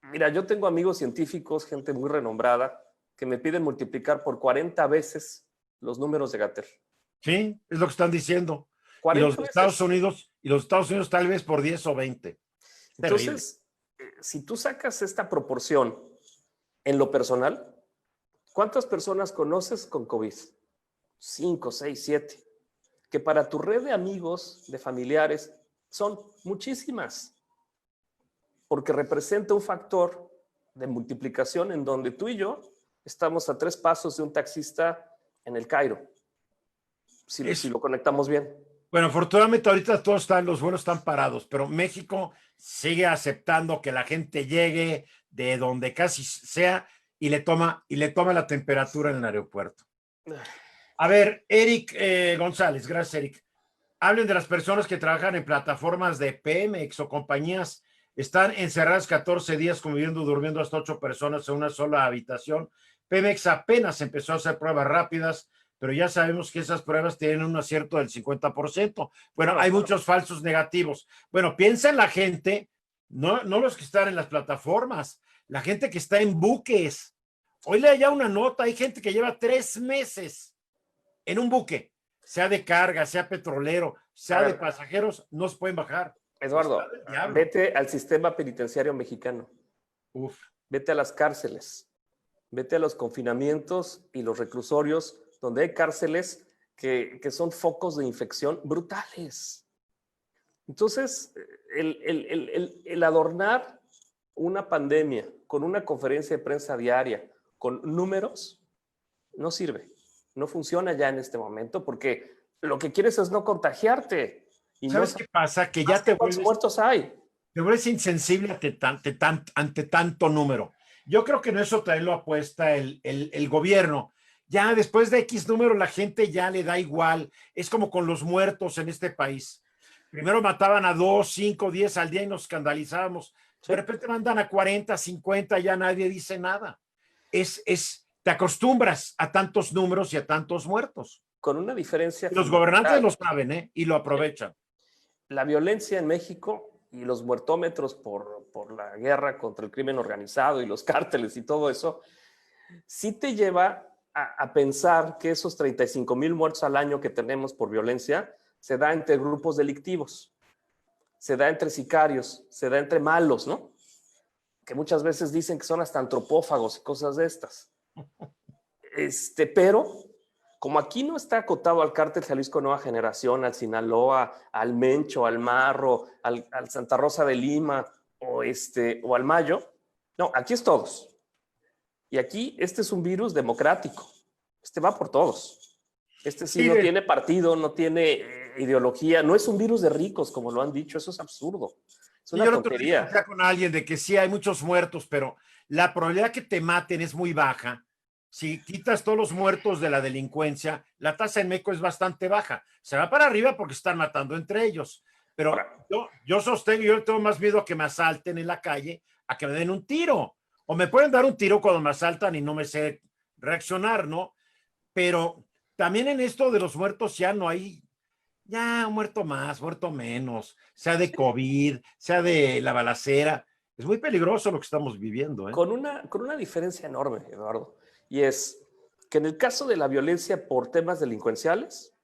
Mira, yo tengo amigos científicos, gente muy renombrada, que me piden multiplicar por 40 veces los números de Gatell. Sí, es lo que están diciendo. Y los Estados Unidos tal vez por 10 o 20. Entonces, si tú sacas esta proporción en lo personal, ¿cuántas personas conoces con COVID? 5, 6, 7. Que para tu red de amigos, de familiares, son muchísimas. Porque representa un factor de multiplicación en donde tú y yo estamos a 3 pasos de un taxista en el Cairo. Si lo conectamos bien. Bueno, afortunadamente ahorita los vuelos están parados, pero México sigue aceptando que la gente llegue de donde casi sea y le toma la temperatura en el aeropuerto. A ver, Eric González, gracias, Eric. Hablen de las personas que trabajan en plataformas de Pemex o compañías. Están encerradas 14 días conviviendo, durmiendo hasta 8 personas en una sola habitación. Pemex apenas empezó a hacer pruebas rápidas, pero ya sabemos que esas pruebas tienen un acierto del 50%. Bueno, hay muchos falsos negativos. Bueno, piensa en la gente, no los que están en las plataformas, la gente que está en buques. Hoy leí ya una nota, hay gente que lleva 3 meses en un buque, sea de carga, sea petrolero, sea de pasajeros, no se pueden bajar. Eduardo, vete al sistema penitenciario mexicano. Vete a las cárceles, vete a los confinamientos y los reclusorios, donde hay cárceles que son focos de infección brutales. Entonces, el adornar una pandemia con una conferencia de prensa diaria, con números, no sirve. No funciona ya en este momento porque lo que quieres es no contagiarte. Y ¿sabes qué pasa? Que ya ¿cuántos muertos hay? Te vuelves insensible ante tanto número. Yo creo que en eso también lo apuesta el gobierno. Ya después de X número la gente ya le da igual. Es como con los muertos en este país. Primero mataban a 2, 5, 10 al día y nos escandalizábamos. Sí. De repente mandan a 40, 50, ya nadie dice nada. Te acostumbras a tantos números y a tantos muertos. Con una diferencia. Los gobernantes lo saben, y lo aprovechan. La violencia en México y los muertómetros por la guerra contra el crimen organizado y los cárteles y todo eso, sí te lleva a pensar que esos 35,000 muertos al año que tenemos por violencia se da entre grupos delictivos, se da entre sicarios, se da entre malos, ¿no? Que muchas veces dicen que son hasta antropófagos y cosas de estas. Pero como aquí no está acotado al Cártel Jalisco Nueva Generación, al Sinaloa, al Mencho, al Marro, al Santa Rosa de Lima o al Mayo, no, aquí es todos. Y aquí este es un virus democrático. Va por todos. Sí no tiene partido, no tiene ideología, no es un virus de ricos, como lo han dicho, eso es absurdo. Es una tontería. Yo con alguien de que sí hay muchos muertos, pero la probabilidad que te maten es muy baja. Si quitas todos los muertos de la delincuencia, la tasa en México es bastante baja. Se va para arriba porque están matando entre ellos. Pero yo sostengo, yo tengo más miedo a que me asalten en la calle, a que me den un tiro. O me pueden dar un tiro cuando me asaltan y no me sé reaccionar, ¿no? Pero también en esto de los muertos ya no hay Ya, muerto más, muerto menos, sea de COVID, sea de la balacera. Es muy peligroso lo que estamos viviendo, ¿eh? Con una diferencia enorme, Eduardo, y es que en el caso de la violencia por temas delincuenciales,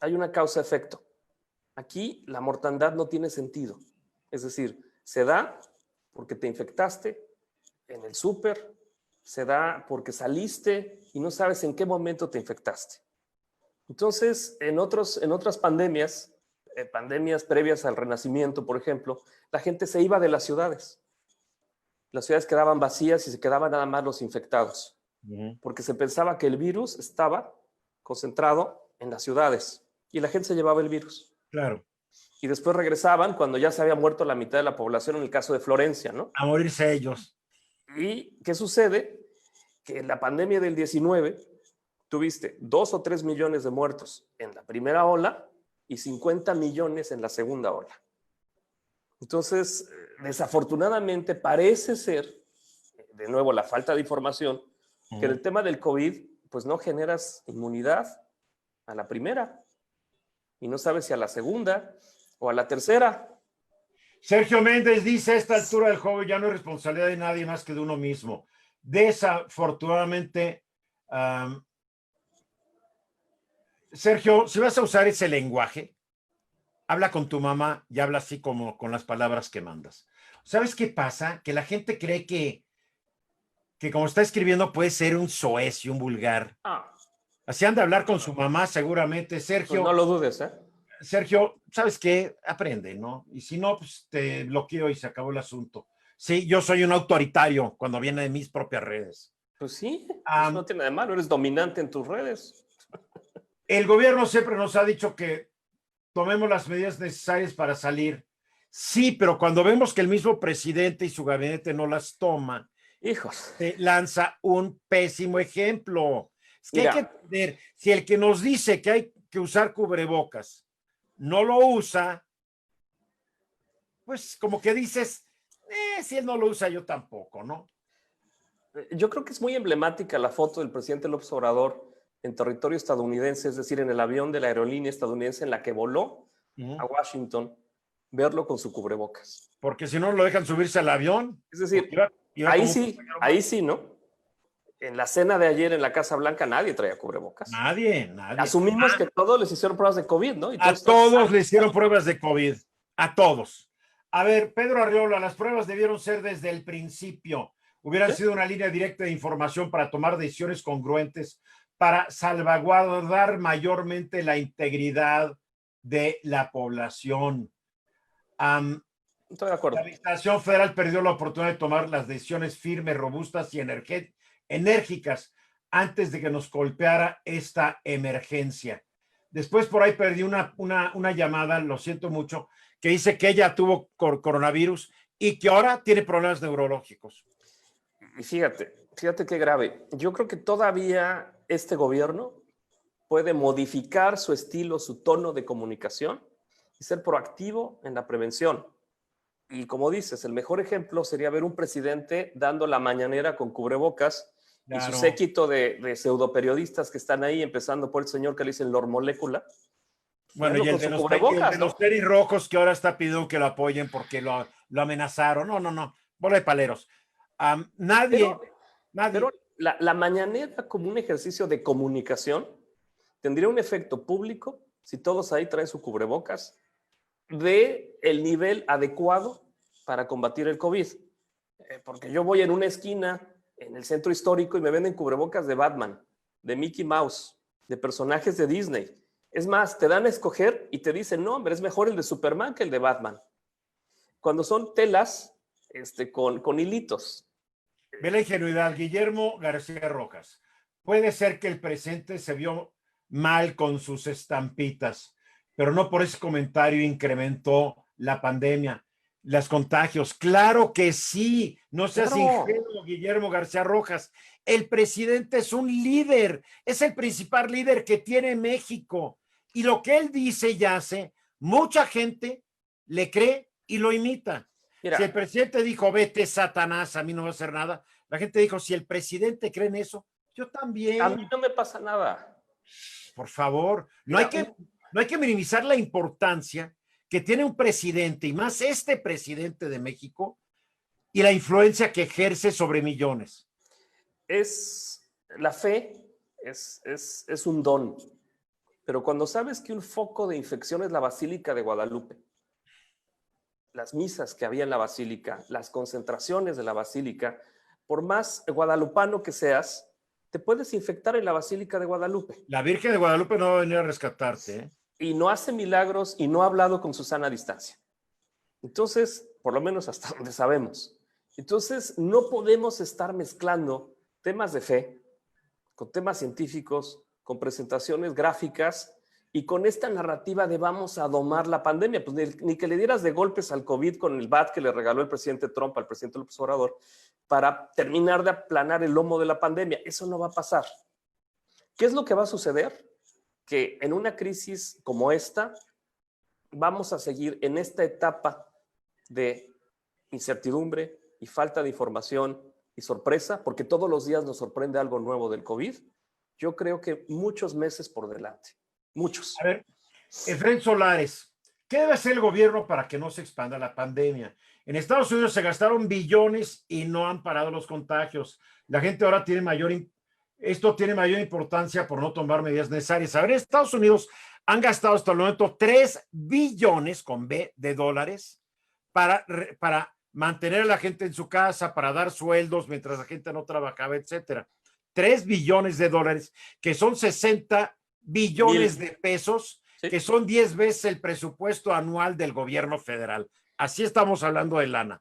hay una causa-efecto. Aquí la mortandad no tiene sentido. Es decir, se da porque te infectaste en el súper, se da porque saliste y no sabes en qué momento te infectaste. Entonces, en otras pandemias, pandemias previas al Renacimiento, por ejemplo, la gente se iba de las ciudades. Las ciudades quedaban vacías y se quedaban nada más los infectados, porque se pensaba que el virus estaba concentrado en las ciudades y la gente se llevaba el virus. Claro. Y después regresaban cuando ya se había muerto la mitad de la población, en el caso de Florencia, ¿no? A morirse ellos. ¿Y qué sucede? Que en la pandemia del 19 tuviste 2 o 3 millones de muertos en la primera ola y 50 millones en la segunda ola. Entonces, desafortunadamente parece ser, de nuevo, la falta de información, que en el tema del COVID, pues no generas inmunidad a la primera y no sabes si a la segunda o a la tercera. Sergio Méndez dice: a esta altura del juego ya no es responsabilidad de nadie más que de uno mismo. Desafortunadamente, Sergio, si vas a usar ese lenguaje, habla con tu mamá y habla así como con las palabras que mandas. ¿Sabes qué pasa? Que la gente cree que como está escribiendo puede ser un soez y un vulgar. Así han de hablar con su mamá seguramente. Sergio, pues no lo dudes, ¿eh? Sergio, ¿sabes qué? Aprende, ¿no? Y si no, pues te bloqueo y se acabó el asunto. Sí, yo soy un autoritario cuando viene de mis propias redes. Pues sí, eso no tiene nada de malo, eres dominante en tus redes. El gobierno siempre nos ha dicho que tomemos las medidas necesarias para salir. Sí, pero cuando vemos que el mismo presidente y su gabinete no las toma, hijos, lanza un pésimo ejemplo. Es que mira, hay que entender, si el que nos dice que hay que usar cubrebocas no lo usa, pues como que dices, si él no lo usa, yo tampoco, ¿no? yo creo que es muy emblemática la foto del presidente López Obrador en territorio estadounidense, es decir, en el avión de la aerolínea estadounidense en la que voló a Washington, verlo con su cubrebocas. Porque si no lo dejan subirse al avión. Es decir, iba ahí sí, ¿no? En la cena de ayer en la Casa Blanca nadie traía cubrebocas. Nadie. Asumimos que todos les hicieron pruebas de COVID, ¿no? Y a todos le hicieron pruebas de COVID. A todos. A ver, Pedro Arriola, las pruebas debieron ser desde el principio. Hubieran sido una línea directa de información para tomar decisiones congruentes, para salvaguardar mayormente la integridad de la población. Estoy de acuerdo. La Administración Federal perdió la oportunidad de tomar las decisiones firmes, robustas y enérgicas antes de que nos golpeara esta emergencia. Después por ahí perdí una llamada, lo siento mucho, que dice que ella tuvo coronavirus y que ahora tiene problemas neurológicos. Y fíjate qué grave. Yo creo que todavía este gobierno puede modificar su estilo, su tono de comunicación y ser proactivo en la prevención. Y como dices, el mejor ejemplo sería ver un presidente dando la mañanera con cubrebocas. Claro. Y su séquito de pseudoperiodistas que están ahí, empezando por el señor que le dicen Lord Molécula. Bueno, y el de los tenis rojos que ahora está pidiendo que lo apoyen porque lo amenazaron. No, bola de paleros. Nadie. Pero la mañanera como un ejercicio de comunicación tendría un efecto público si todos ahí traen su cubrebocas de el nivel adecuado para combatir el COVID. Porque yo voy en una esquina en el centro histórico y me venden cubrebocas de Batman, de Mickey Mouse, de personajes de Disney. Es más, te dan a escoger y te dicen, no, hombre, es mejor el de Superman que el de Batman. Cuando son telas con hilitos. Ve la ingenuidad, Guillermo García Rojas. Puede ser que el presente se vio mal con sus estampitas, pero no por ese comentario incrementó la pandemia, los contagios. Claro que sí, no seas ingenuo, Guillermo García Rojas. El presidente es un líder, es el principal líder que tiene México. Y lo que él dice y hace, mucha gente le cree y lo imita. Mira, si el presidente dijo, vete Satanás, a mí no va a hacer nada, la gente dijo, si el presidente cree en eso, yo también. A mí no me pasa nada. Por favor, no hay que no hay que minimizar la importancia que tiene un presidente, y más este presidente de México, y la influencia que ejerce sobre millones. La fe es un don, pero cuando sabes que un foco de infección es la Basílica de Guadalupe, las misas que había en la basílica, las concentraciones de la basílica, por más guadalupano que seas, te puedes infectar en la Basílica de Guadalupe. La Virgen de Guadalupe no va a venir a rescatarte, ¿eh? Y no hace milagros y no ha hablado con Susana a distancia. Entonces, por lo menos hasta donde sabemos. Entonces, no podemos estar mezclando temas de fe con temas científicos, con presentaciones gráficas y con esta narrativa de vamos a domar la pandemia. Pues ni que le dieras de golpes al COVID con el bat que le regaló el presidente Trump al presidente López Obrador para terminar de aplanar el lomo de la pandemia. Eso no va a pasar. ¿Qué es lo que va a suceder? Que en una crisis como esta vamos a seguir en esta etapa de incertidumbre y falta de información y sorpresa, porque todos los días nos sorprende algo nuevo del COVID. Yo creo que muchos meses por delante. Muchos. A ver, Efraín Solares, ¿qué debe hacer el gobierno para que no se expanda la pandemia? En Estados Unidos se gastaron billones y no han parado los contagios. La gente ahora esto tiene mayor importancia por no tomar medidas necesarias. A ver, en Estados Unidos han gastado hasta el momento 3 billones con B de dólares para mantener a la gente en su casa, para dar sueldos mientras la gente no trabajaba, etcétera. 3 billones de dólares, que son 60 billones de pesos, ¿sí? Que son 10 veces el presupuesto anual del gobierno federal. Así estamos hablando de lana.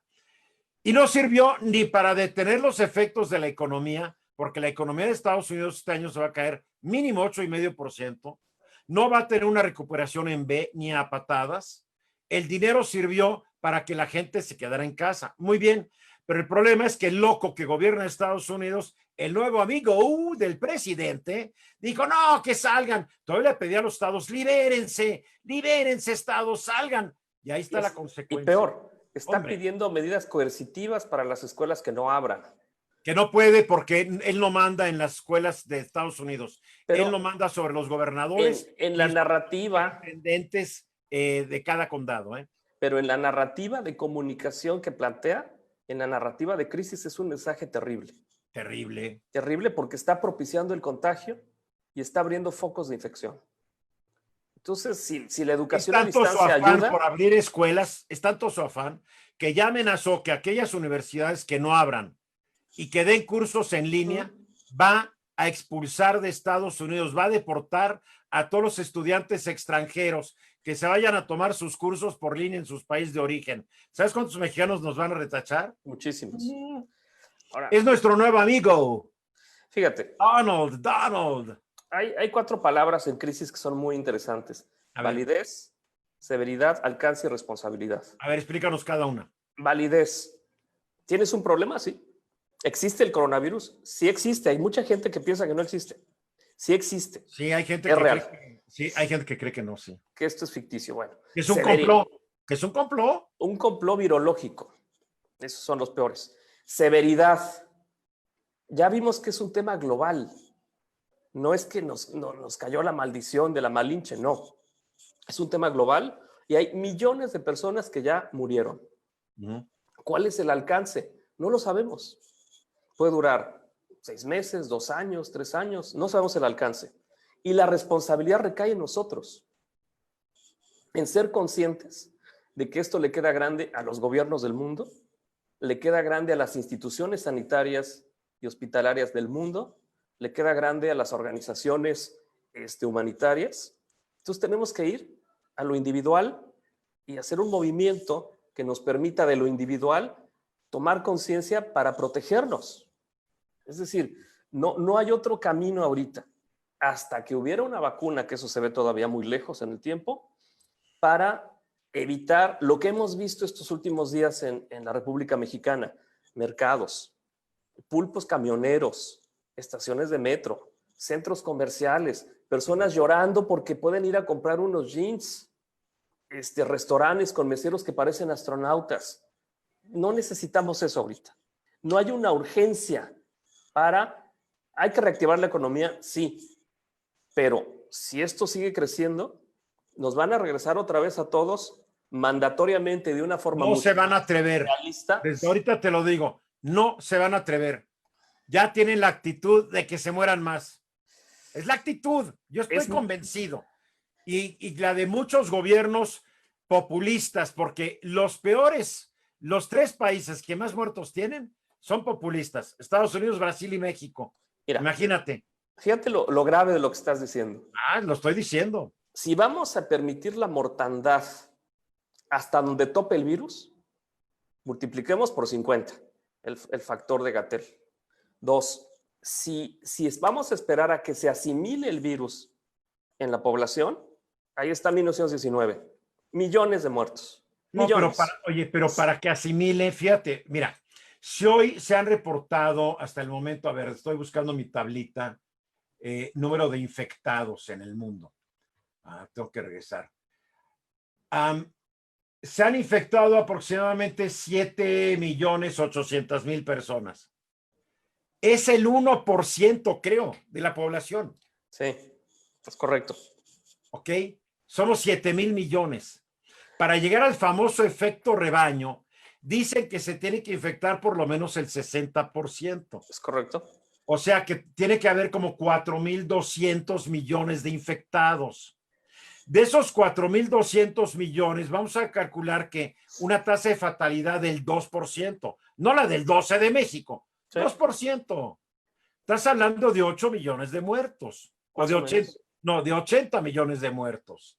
Y no sirvió ni para detener los efectos de la economía, porque la economía de Estados Unidos este año se va a caer mínimo 8,5%. No va a tener una recuperación en B ni a patadas. El dinero sirvió para que la gente se quedara en casa. Muy bien, pero el problema es que el loco que gobierna Estados Unidos, el nuevo amigo del presidente, dijo, no, que salgan. Todavía le pedía a los estados, libérense, estados, salgan. Y ahí está la consecuencia. Y peor, está pidiendo medidas coercitivas para las escuelas que no abran. Que no puede porque él no manda en las escuelas de Estados Unidos. Pero él no manda sobre los gobernadores. En la narrativa. Intendentes de cada condado. Pero en la narrativa de comunicación que plantea, en la narrativa de crisis es un mensaje terrible. Terrible. Terrible porque está propiciando el contagio y está abriendo focos de infección. Entonces, si la educación a distancia ayuda... por abrir escuelas, es tanto su afán que ya amenazó que aquellas universidades que no abran y que den cursos en línea, va a expulsar de Estados Unidos, va a deportar a todos los estudiantes extranjeros que se vayan a tomar sus cursos por línea en sus países de origen. ¿Sabes cuántos mexicanos nos van a retachar? Muchísimos. Ahora, es nuestro nuevo amigo. Fíjate. Donald. Hay 4 palabras en crisis que son muy interesantes. Validez, severidad, alcance y responsabilidad. A ver, explícanos cada una. Validez. ¿Tienes un problema? Sí. ¿Existe el coronavirus? Sí existe. Hay mucha gente que piensa que no existe. Sí existe. Sí, hay gente hay gente que cree que no, sí. Que esto es ficticio. Bueno. Que es un complot. ¿Que es un complot? Un complot virológico. Esos son los peores. Severidad. Ya vimos que es un tema global. No es que nos cayó la maldición de la Malinche, no. Es un tema global y hay millones de personas que ya murieron. ¿Cuál es el alcance? No lo sabemos. Puede durar 6 meses, 2 años, 3 años. No sabemos el alcance. Y la responsabilidad recae en nosotros. En ser conscientes de que esto le queda grande a los gobiernos del mundo, le queda grande a las instituciones sanitarias y hospitalarias del mundo, le queda grande a las organizaciones humanitarias. Entonces tenemos que ir a lo individual y hacer un movimiento que nos permita de lo individual tomar conciencia para protegernos. Es decir, no hay otro camino ahorita, hasta que hubiera una vacuna, que eso se ve todavía muy lejos en el tiempo, para evitar lo que hemos visto estos últimos días en la República Mexicana, mercados, pulpos camioneros, estaciones de metro, centros comerciales, personas llorando porque pueden ir a comprar unos jeans, restaurantes con meseros que parecen astronautas. No necesitamos eso ahorita. No hay una urgencia ¿hay que reactivar la economía? Sí, pero si esto sigue creciendo, nos van a regresar otra vez a todos mandatoriamente de una forma No se van a atrever. realista. Desde ahorita te lo digo, no se van a atrever. Ya tienen la actitud de que se mueran más. Es la actitud. Yo estoy convencido. Y la de muchos gobiernos populistas, porque los peores, los 3 países que más muertos tienen son populistas: Estados Unidos, Brasil y México. Mira, imagínate. Fíjate lo grave de lo que estás diciendo. Lo estoy diciendo. Si vamos a permitir la mortandad hasta donde tope el virus, multipliquemos por 50 el factor de Gatel. 2, si vamos a esperar a que se asimile el virus en la población, ahí está 1919, millones de muertos. Millones. No, pero para que asimile, fíjate, mira, si hoy se han reportado hasta el momento, a ver, estoy buscando mi tablita, número de infectados en el mundo. Tengo que regresar. Se han infectado aproximadamente 7.800.000 personas. Es el 1%, creo, de la población. Sí, es correcto. ¿Ok? Somos 7,000 millones. Para llegar al famoso efecto rebaño, dicen que se tiene que infectar por lo menos el 60%. Es correcto. O sea que tiene que haber como 4,200 millones de infectados. De esos 4,200 millones, vamos a calcular que una tasa de fatalidad del 2%, no la del 12% de México, sí. 2%. Estás hablando de 8 millones de muertos, o de 80 millones de muertos.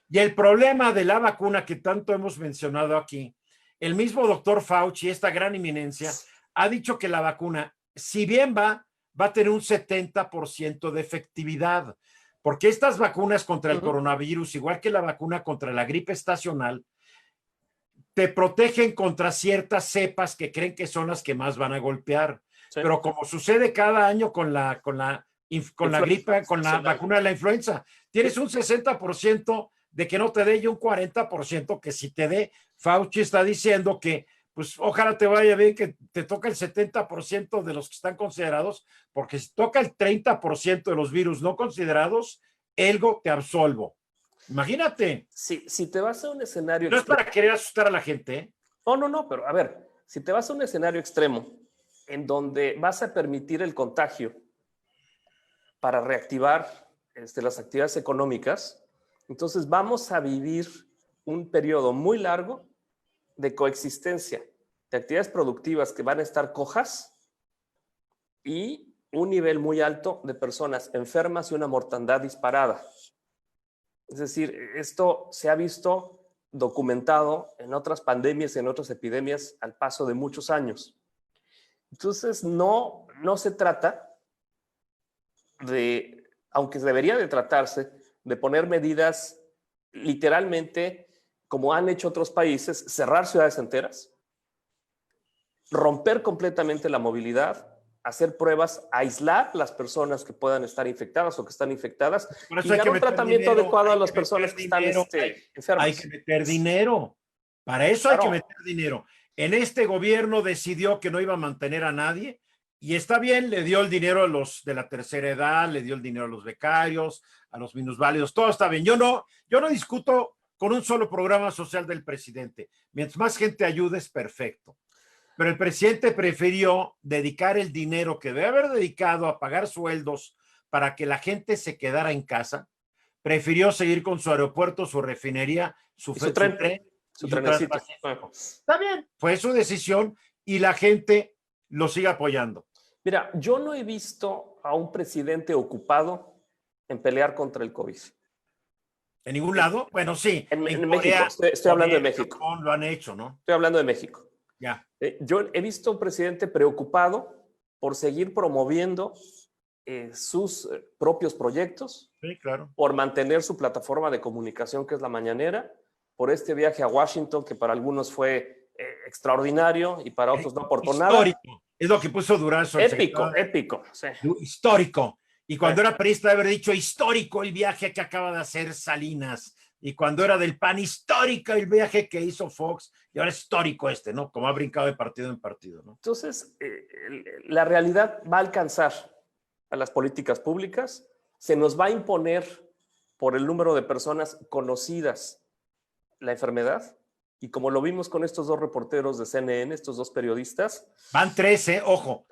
Y el problema de la vacuna que tanto hemos mencionado aquí, el mismo doctor Fauci, esta gran eminencia, ha dicho que la vacuna, si bien va a tener un 70% de efectividad, porque estas vacunas contra el coronavirus, igual que la vacuna contra la gripe estacional, te protegen contra ciertas cepas que creen que son las que más van a golpear. Sí. Pero como sucede cada año con la gripe, con la vacuna de la influenza, tienes un 60% de que no te dé y un 40% que si te dé. Fauci está diciendo que pues ojalá te vaya bien, que te toca el 70% de los que están considerados, porque si toca el 30% de los virus no considerados, elgo te absolvo. Imagínate. Si te vas a un escenario... No es para querer asustar a la gente, ¿eh? No, pero a ver, si te vas a un escenario extremo en donde vas a permitir el contagio para reactivar las actividades económicas, entonces vamos a vivir un periodo muy largo de coexistencia de actividades productivas que van a estar cojas y un nivel muy alto de personas enfermas y una mortandad disparada. Es decir, esto se ha visto documentado en otras pandemias y en otras epidemias al paso de muchos años. Entonces, no se trata de, aunque debería de tratarse, de poner medidas literalmente como han hecho otros países, cerrar ciudades enteras, romper completamente la movilidad, hacer pruebas, aislar las personas que puedan estar infectadas o que están infectadas y dar un tratamiento adecuado a las personas que están enfermas. Hay que meter dinero. Para eso hay que meter dinero. En este gobierno decidió que no iba a mantener a nadie y está bien, le dio el dinero a los de la tercera edad, le dio el dinero a los becarios, a los minusválidos, todo está bien. Yo no discuto con un solo programa social del presidente. Mientras más gente ayude es perfecto. Pero el presidente prefirió dedicar el dinero que debe haber dedicado a pagar sueldos para que la gente se quedara en casa. Prefirió seguir con su aeropuerto, su refinería, su tren. Está bien, fue su decisión y la gente lo sigue apoyando. Mira, yo no he visto a un presidente ocupado en pelear contra el COVID. ¿En ningún lado? Bueno, sí. En México, estoy hablando de México. Japón lo han hecho, ¿no? Estoy hablando de México. Ya. Yo he visto a un presidente preocupado por seguir promoviendo sus propios proyectos. Sí, claro. Por mantener su plataforma de comunicación, que es la mañanera, por este viaje a Washington, que para algunos fue extraordinario y para otros no aportó nada. Histórico. Es lo que puso Durazo. Épico. Sí. Histórico. Y cuando era priista, haber dicho histórico el viaje que acaba de hacer Salinas. Y cuando era del PAN, histórico el viaje que hizo Fox. Y ahora es histórico ¿no? Como ha brincado de partido en partido, ¿no? Entonces, la realidad va a alcanzar a las políticas públicas. Se nos va a imponer por el número de personas conocidas la enfermedad. Y como lo vimos con estos dos reporteros de CNN, estos dos periodistas. Van 13, ojo.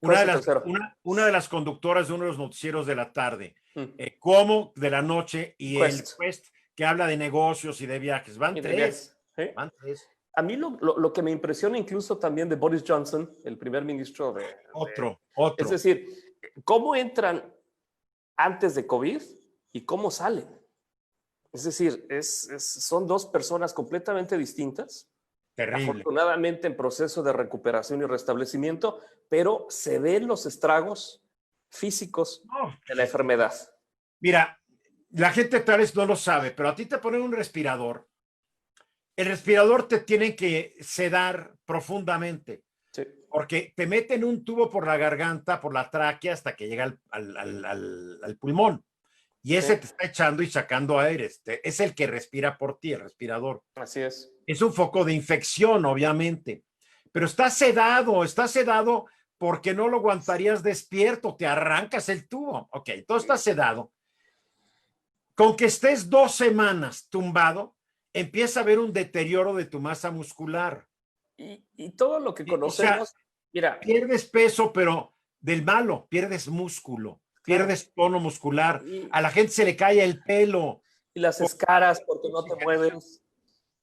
¿Cuál es el tercero? Una de las conductoras de uno de los noticieros de la tarde, Mm. Como de la noche, y Quest. el Quest, que habla de negocios y de viajes. Van Y de 3. viajes, ¿eh? Van 3. A mí lo que me impresiona incluso también de Boris Johnson, el primer ministro Otro. Es decir, cómo entran antes de COVID y cómo salen. Es decir, son dos personas completamente distintas. Terrible. Afortunadamente en proceso de recuperación y restablecimiento, pero se ven los estragos físicos de la enfermedad. Mira, la gente tal vez no lo sabe, pero a ti te ponen un respirador. El respirador te tiene que sedar profundamente, Sí. porque te meten un tubo por la garganta, por la tráquea, hasta que llega al pulmón. Y ese te está echando y sacando aire. Es el que respira por ti, el respirador. Así es. Es un foco de infección, obviamente. Pero está sedado porque no lo aguantarías despierto, te arrancas el tubo. Ok, todo está sedado. Con que estés 2 semanas tumbado, empieza a haber un deterioro de tu masa muscular. Y todo lo que conocemos, o sea, mira. Pierdes peso, pero del malo, pierdes músculo, Claro. pierdes tono muscular. A la gente se le cae el pelo. Y las escaras porque no te mueves.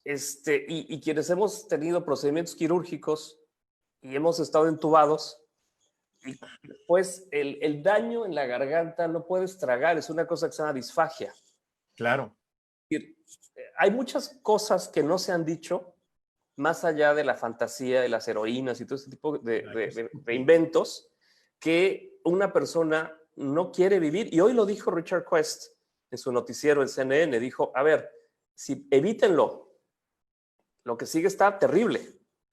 Y quienes hemos tenido procedimientos quirúrgicos y hemos estado entubados, y pues el daño en la garganta no puedes tragar, es una cosa que se llama disfagia. Claro. Hay muchas cosas que no se han dicho, más allá de la fantasía de las heroínas y todo ese tipo de inventos, que una persona no quiere vivir. Y hoy lo dijo Richard Quest en su noticiero en CNN, dijo, a ver, si evítenlo, lo que sigue está terrible.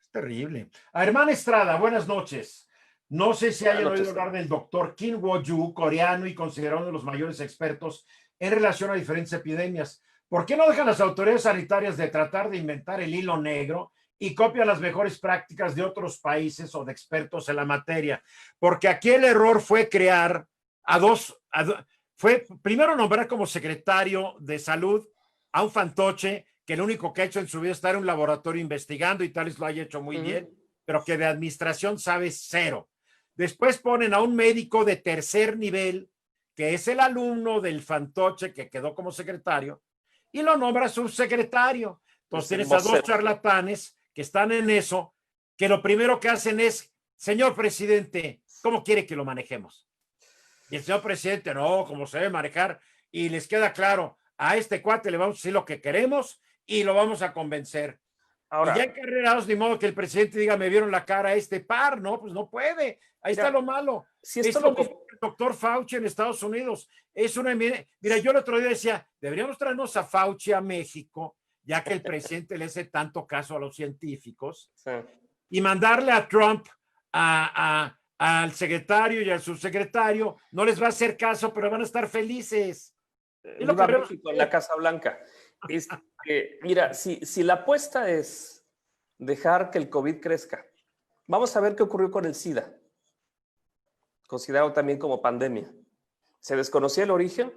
Es terrible. A hermana Estrada, buenas noches. No sé si hayan oído hablar del doctor Kim Woo-Yu, coreano y considerado uno de los mayores expertos en relación a diferentes epidemias. ¿Por qué no dejan las autoridades sanitarias de tratar de inventar el hilo negro y copian las mejores prácticas de otros países o de expertos en la materia? Porque aquí el error fue crear fue primero nombrar como secretario de salud a un fantoche que lo único que ha hecho en su vida es estar en un laboratorio investigando y tal vez lo haya hecho muy bien, pero que de administración sabe cero. Después ponen a un médico de tercer nivel, que es el alumno del fantoche que quedó como secretario, y lo nombra subsecretario. Entonces tienes a 2 charlatanes que están en eso, que lo primero que hacen es, señor presidente, ¿cómo quiere que lo manejemos? Y el señor presidente, no, ¿cómo se debe manejar? Y les queda claro, a este cuate le vamos a decir lo que queremos y lo vamos a convencer. Ahora, y ya encarrerados, ni modo que el presidente diga, me vieron la cara a este par, no, pues no puede. Ahí está lo malo. Si es lo mismo que el doctor Fauci en Estados Unidos. Es una. Mira, yo el otro día decía, deberíamos traernos a Fauci a México, ya que el presidente le hace tanto caso a los científicos, y mandarle a Trump al secretario y al subsecretario. No les va a hacer caso, pero van a estar felices. Es lo que México en la Casa Blanca. Mira, si la apuesta es dejar que el COVID crezca, vamos a ver qué ocurrió con el SIDA, considerado también como pandemia. Se desconocía el origen,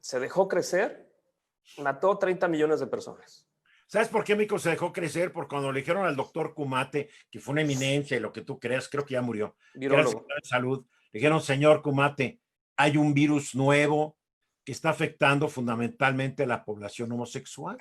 se dejó crecer, mató 30 millones de personas. ¿Sabes por qué México se dejó crecer? Porque cuando le dijeron al doctor Kumate, que fue una eminencia y lo que tú creas, creo que ya murió, virólogo de salud, le dijeron, señor Kumate, hay un virus nuevo que está afectando fundamentalmente a la población homosexual.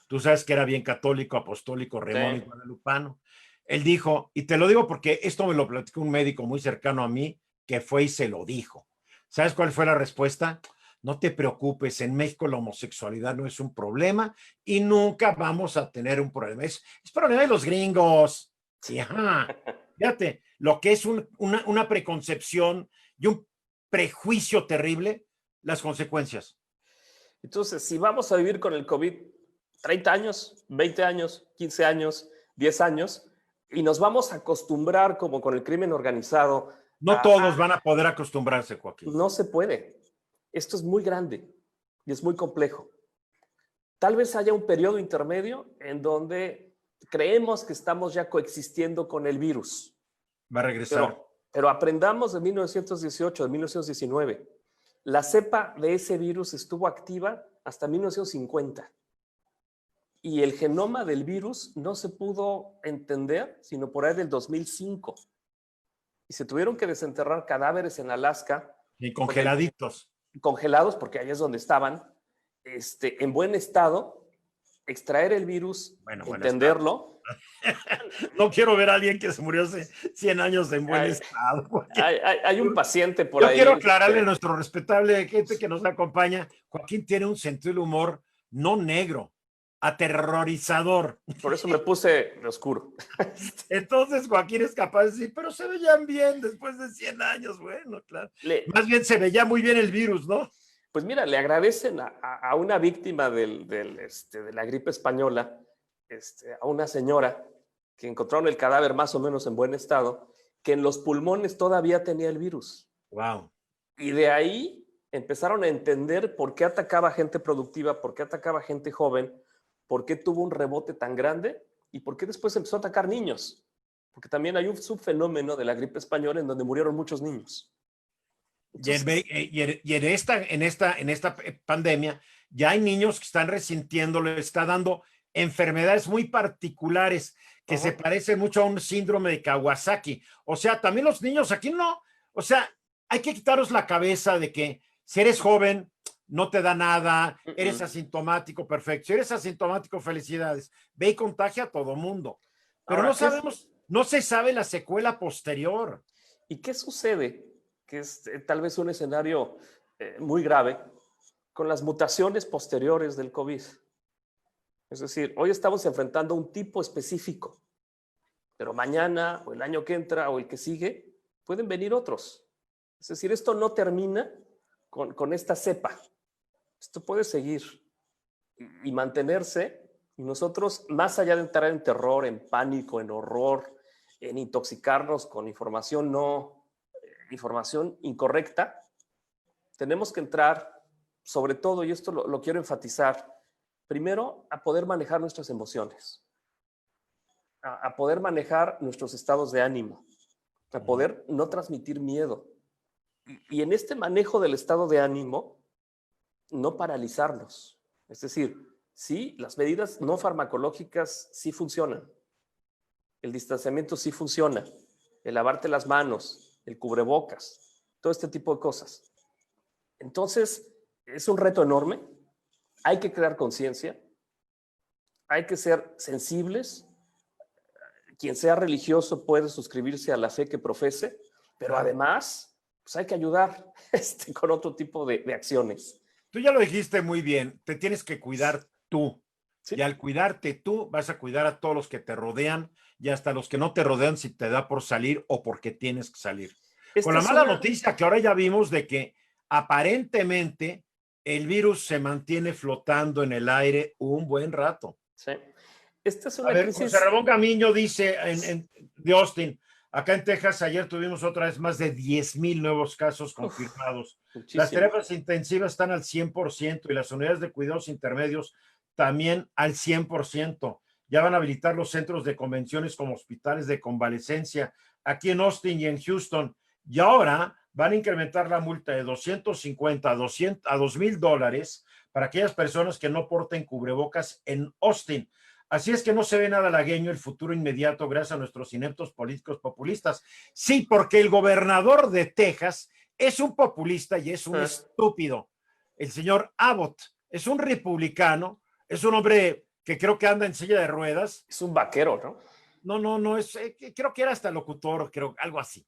Tú sabes que era bien católico, apostólico, remón y guadalupano. Él dijo, y te lo digo porque esto me lo platicó un médico muy cercano a mí, que fue y se lo dijo. ¿Sabes cuál fue la respuesta? No te preocupes, en México la homosexualidad no es un problema y nunca vamos a tener un problema. Es problema de los gringos. Sí, ajá. Fíjate, lo que es una preconcepción y un prejuicio terrible, las consecuencias. Entonces, si vamos a vivir con el COVID 30 años, 20 años, 15 años, 10 años, y nos vamos a acostumbrar como con el crimen organizado. No todos van a poder acostumbrarse, Joaquín. No se puede. Esto es muy grande y es muy complejo. Tal vez haya un periodo intermedio en donde creemos que estamos ya coexistiendo con el virus. Va a regresar. Pero aprendamos de 1918, de 1919. La cepa de ese virus estuvo activa hasta 1950 y el genoma del virus no se pudo entender sino por ahí del 2005 y se tuvieron que desenterrar cadáveres en Alaska. Y congeladitos. Congelados, porque ahí es donde estaban, en buen estado, extraer el virus, entenderlo. No quiero ver a alguien que se murió hace 100 años en buen estado. Hay un paciente por ahí. Yo quiero aclararle a nuestro respetable gente que nos acompaña, Joaquín tiene un sentido del humor no negro, aterrorizador. Por eso me puse de oscuro. Entonces Joaquín es capaz de decir, pero se veían bien después de 100 años. Bueno, claro. Más bien se veía muy bien el virus, ¿no? Pues mira, le agradecen a una víctima de la gripe española, a una señora que encontraron el cadáver más o menos en buen estado, que en los pulmones todavía tenía el virus. Wow. Y de ahí empezaron a entender por qué atacaba gente productiva, por qué atacaba gente joven, por qué tuvo un rebote tan grande y por qué después empezó a atacar niños. Porque también hay un subfenómeno de la gripe española en donde murieron muchos niños. Entonces, y en esta pandemia ya hay niños que están resintiendo, le está dando enfermedades muy particulares que se parecen mucho a un síndrome de Kawasaki. O sea, también los niños aquí no, o sea, hay que quitaros la cabeza de que si eres joven no te da nada, eres asintomático, perfecto. Si eres asintomático, felicidades. Ve y contagia a todo mundo. Pero no sabemos, no se sabe la secuela posterior. ¿Y qué sucede? Que es tal vez un escenario muy grave con las mutaciones posteriores del COVID. Es decir, hoy estamos enfrentando un tipo específico, pero mañana o el año que entra o el que sigue pueden venir otros. Es decir, esto no termina con esta cepa. Esto puede seguir y mantenerse, y nosotros, más allá de entrar en terror, en pánico, en horror, en intoxicarnos con información información incorrecta, tenemos que entrar, sobre todo, y esto lo quiero enfatizar, primero, a poder manejar nuestras emociones, a poder manejar nuestros estados de ánimo, a poder no transmitir miedo. Y en este manejo del estado de ánimo, no paralizarnos. Es decir, sí, las medidas no farmacológicas sí funcionan. El distanciamiento sí funciona. El lavarte las manos, el cubrebocas, todo este tipo de cosas. Entonces, es un reto enorme. Hay que crear conciencia. Hay que ser sensibles. Quien sea religioso puede suscribirse a la fe que profese, pero además, pues hay que ayudar con otro tipo de acciones. Tú ya lo dijiste muy bien, te tienes que cuidar tú. ¿Sí? Y al cuidarte tú, vas a cuidar a todos los que te rodean y hasta los que no te rodean si te da por salir o porque tienes que salir. Con la mala noticia que ahora ya vimos de que aparentemente el virus se mantiene flotando en el aire un buen rato. Sí. Esta es una crisis. José Ramón Camiño dice de Austin, acá en Texas ayer tuvimos otra vez más de 10,000 nuevos casos confirmados. Las terapias intensivas están al 100% y las unidades de cuidados intermedios también al 100%. Ya van a habilitar los centros de convenciones como hospitales de convalecencia aquí en Austin y en Houston. Y ahora van a incrementar la multa de $250 a $2,000 para aquellas personas que no porten cubrebocas en Austin. Así es que no se ve nada halagüeño el futuro inmediato gracias a nuestros ineptos políticos populistas. Sí, porque el gobernador de Texas es un populista y es un estúpido. El señor Abbott es un republicano, es un hombre que creo que anda en silla de ruedas. Es un vaquero, ¿no? No, creo que era hasta locutor, creo, algo así.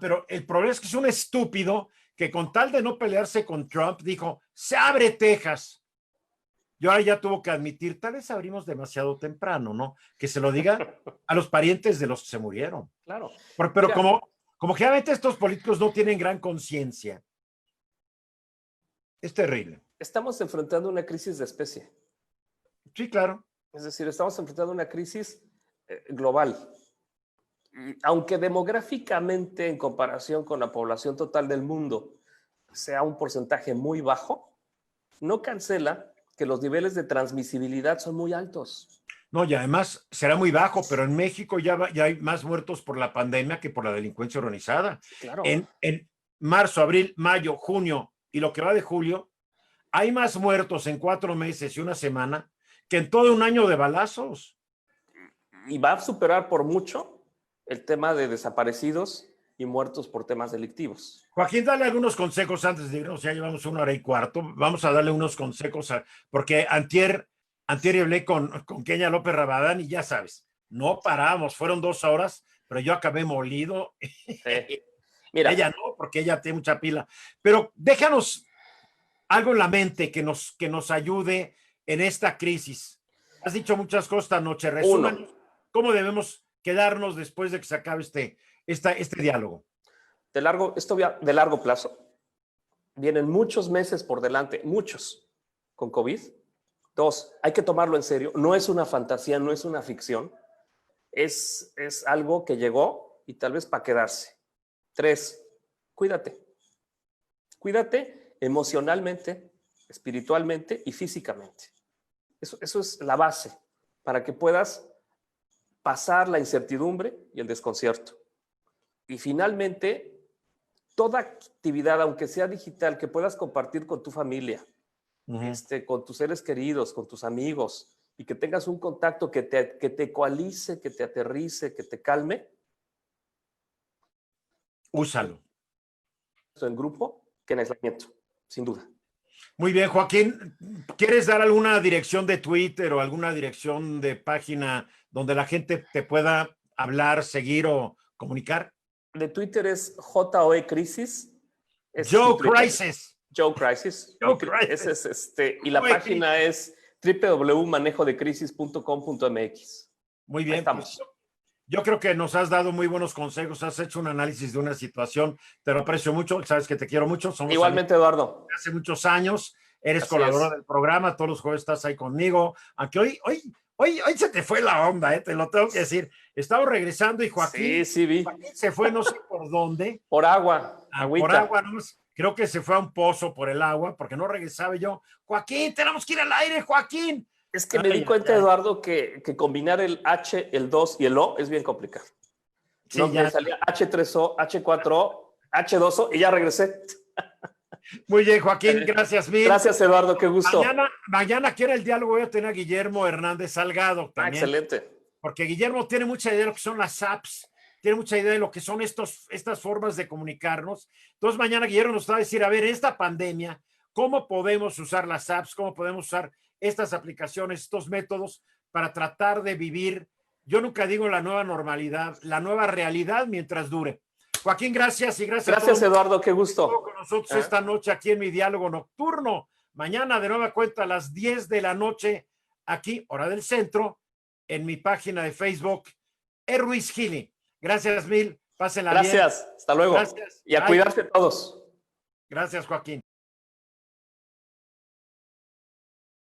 Pero el problema es que es un estúpido que con tal de no pelearse con Trump dijo, se abre Texas. Y ahora ya tuvo que admitir, tal vez abrimos demasiado temprano, ¿no? Que se lo diga a los parientes de los que se murieron. Claro. Pero como generalmente estos políticos no tienen gran conciencia, es terrible. Estamos enfrentando una crisis de especie. Sí, claro. Es decir, estamos enfrentando una crisis global. Aunque demográficamente, en comparación con la población total del mundo, sea un porcentaje muy bajo, no cancela que los niveles de transmisibilidad son muy altos. No, y además será muy bajo, pero en México ya hay más muertos por la pandemia que por la delincuencia organizada. Claro. En marzo, abril, mayo, junio y lo que va de julio, hay más muertos en 4 meses y una semana que en todo un año de balazos. Y va a superar por mucho el tema de desaparecidos y muertos por temas delictivos. Joaquín, dale algunos consejos antes de irnos, ya llevamos 1 hora y cuarto. Vamos a darle unos consejos, porque antier hablé con Kenia López Rabadán y ya sabes, no paramos, fueron 2 horas, pero yo acabé molido. Sí. Mira, ella no, porque ella tiene mucha pila. Pero déjanos algo en la mente que nos ayude en esta crisis. Has dicho muchas cosas esta noche. Resumen, ¿cómo debemos quedarnos después de que se acabe este diálogo? de largo plazo. Vienen muchos meses por delante, muchos, con COVID. 2, hay que tomarlo en serio. No es una fantasía, no es una ficción. Es algo que llegó y tal vez para quedarse. 3, cuídate. Cuídate emocionalmente, espiritualmente y físicamente. Eso es la base para que puedas pasar la incertidumbre y el desconcierto. Y finalmente, toda actividad, aunque sea digital, que puedas compartir con tu familia, con tus seres queridos, con tus amigos, y que tengas un contacto que te ecualice, que te aterrice, que te calme. Úsalo. En grupo que en aislamiento, sin duda. Muy bien, Joaquín, ¿quieres dar alguna dirección de Twitter o alguna dirección de página donde la gente te pueda hablar, seguir o comunicar? De Twitter es JOE Crisis. Joe Crisis. Joe Crisis. Joe Crisis. Ese es y la página es www.manejodecrisis.com.mx. Muy bien. Estamos. Pues, yo creo que nos has dado muy buenos consejos, has hecho un análisis de una situación, te lo aprecio mucho, sabes que te quiero mucho. Somos igualmente, Eduardo. Hace muchos años, eres colaborador del programa, todos los jueves estás ahí conmigo, aunque hoy se te fue la onda, te lo tengo que decir. Estamos regresando y Joaquín, sí, vi. Joaquín se fue no sé por dónde. Por agua, agüita. Por agua, no, creo que se fue a un pozo por el agua, porque no regresaba yo. Joaquín, tenemos que ir al aire, Joaquín. Es que me di cuenta, Eduardo, que combinar el H, el 2 y el O es bien complicado. Sí, no, me salía H3O, H4O, H2O y ya regresé. Muy bien, Joaquín, gracias mil. Gracias, Eduardo, qué gusto. Mañana que era el diálogo, voy a tener a Guillermo Hernández Salgado también. Excelente. Porque Guillermo tiene mucha idea de lo que son las apps, tiene mucha idea de lo que son estas formas de comunicarnos. Entonces mañana Guillermo nos va a decir, a ver, esta pandemia, ¿cómo podemos usar las apps? ¿Cómo podemos usar estas aplicaciones, estos métodos para tratar de vivir? Yo nunca digo la nueva normalidad, la nueva realidad mientras dure. Joaquín, gracias y gracias. Gracias, Eduardo, qué gusto. Con nosotros esta noche aquí en mi diálogo nocturno. Mañana de nueva cuenta a las 10 de la noche, aquí, hora del centro, en mi página de Facebook, Ruiz Gili. Gracias mil, pásenla bien. Gracias, hasta luego. Gracias. Y a cuidarse todos. Gracias, Joaquín.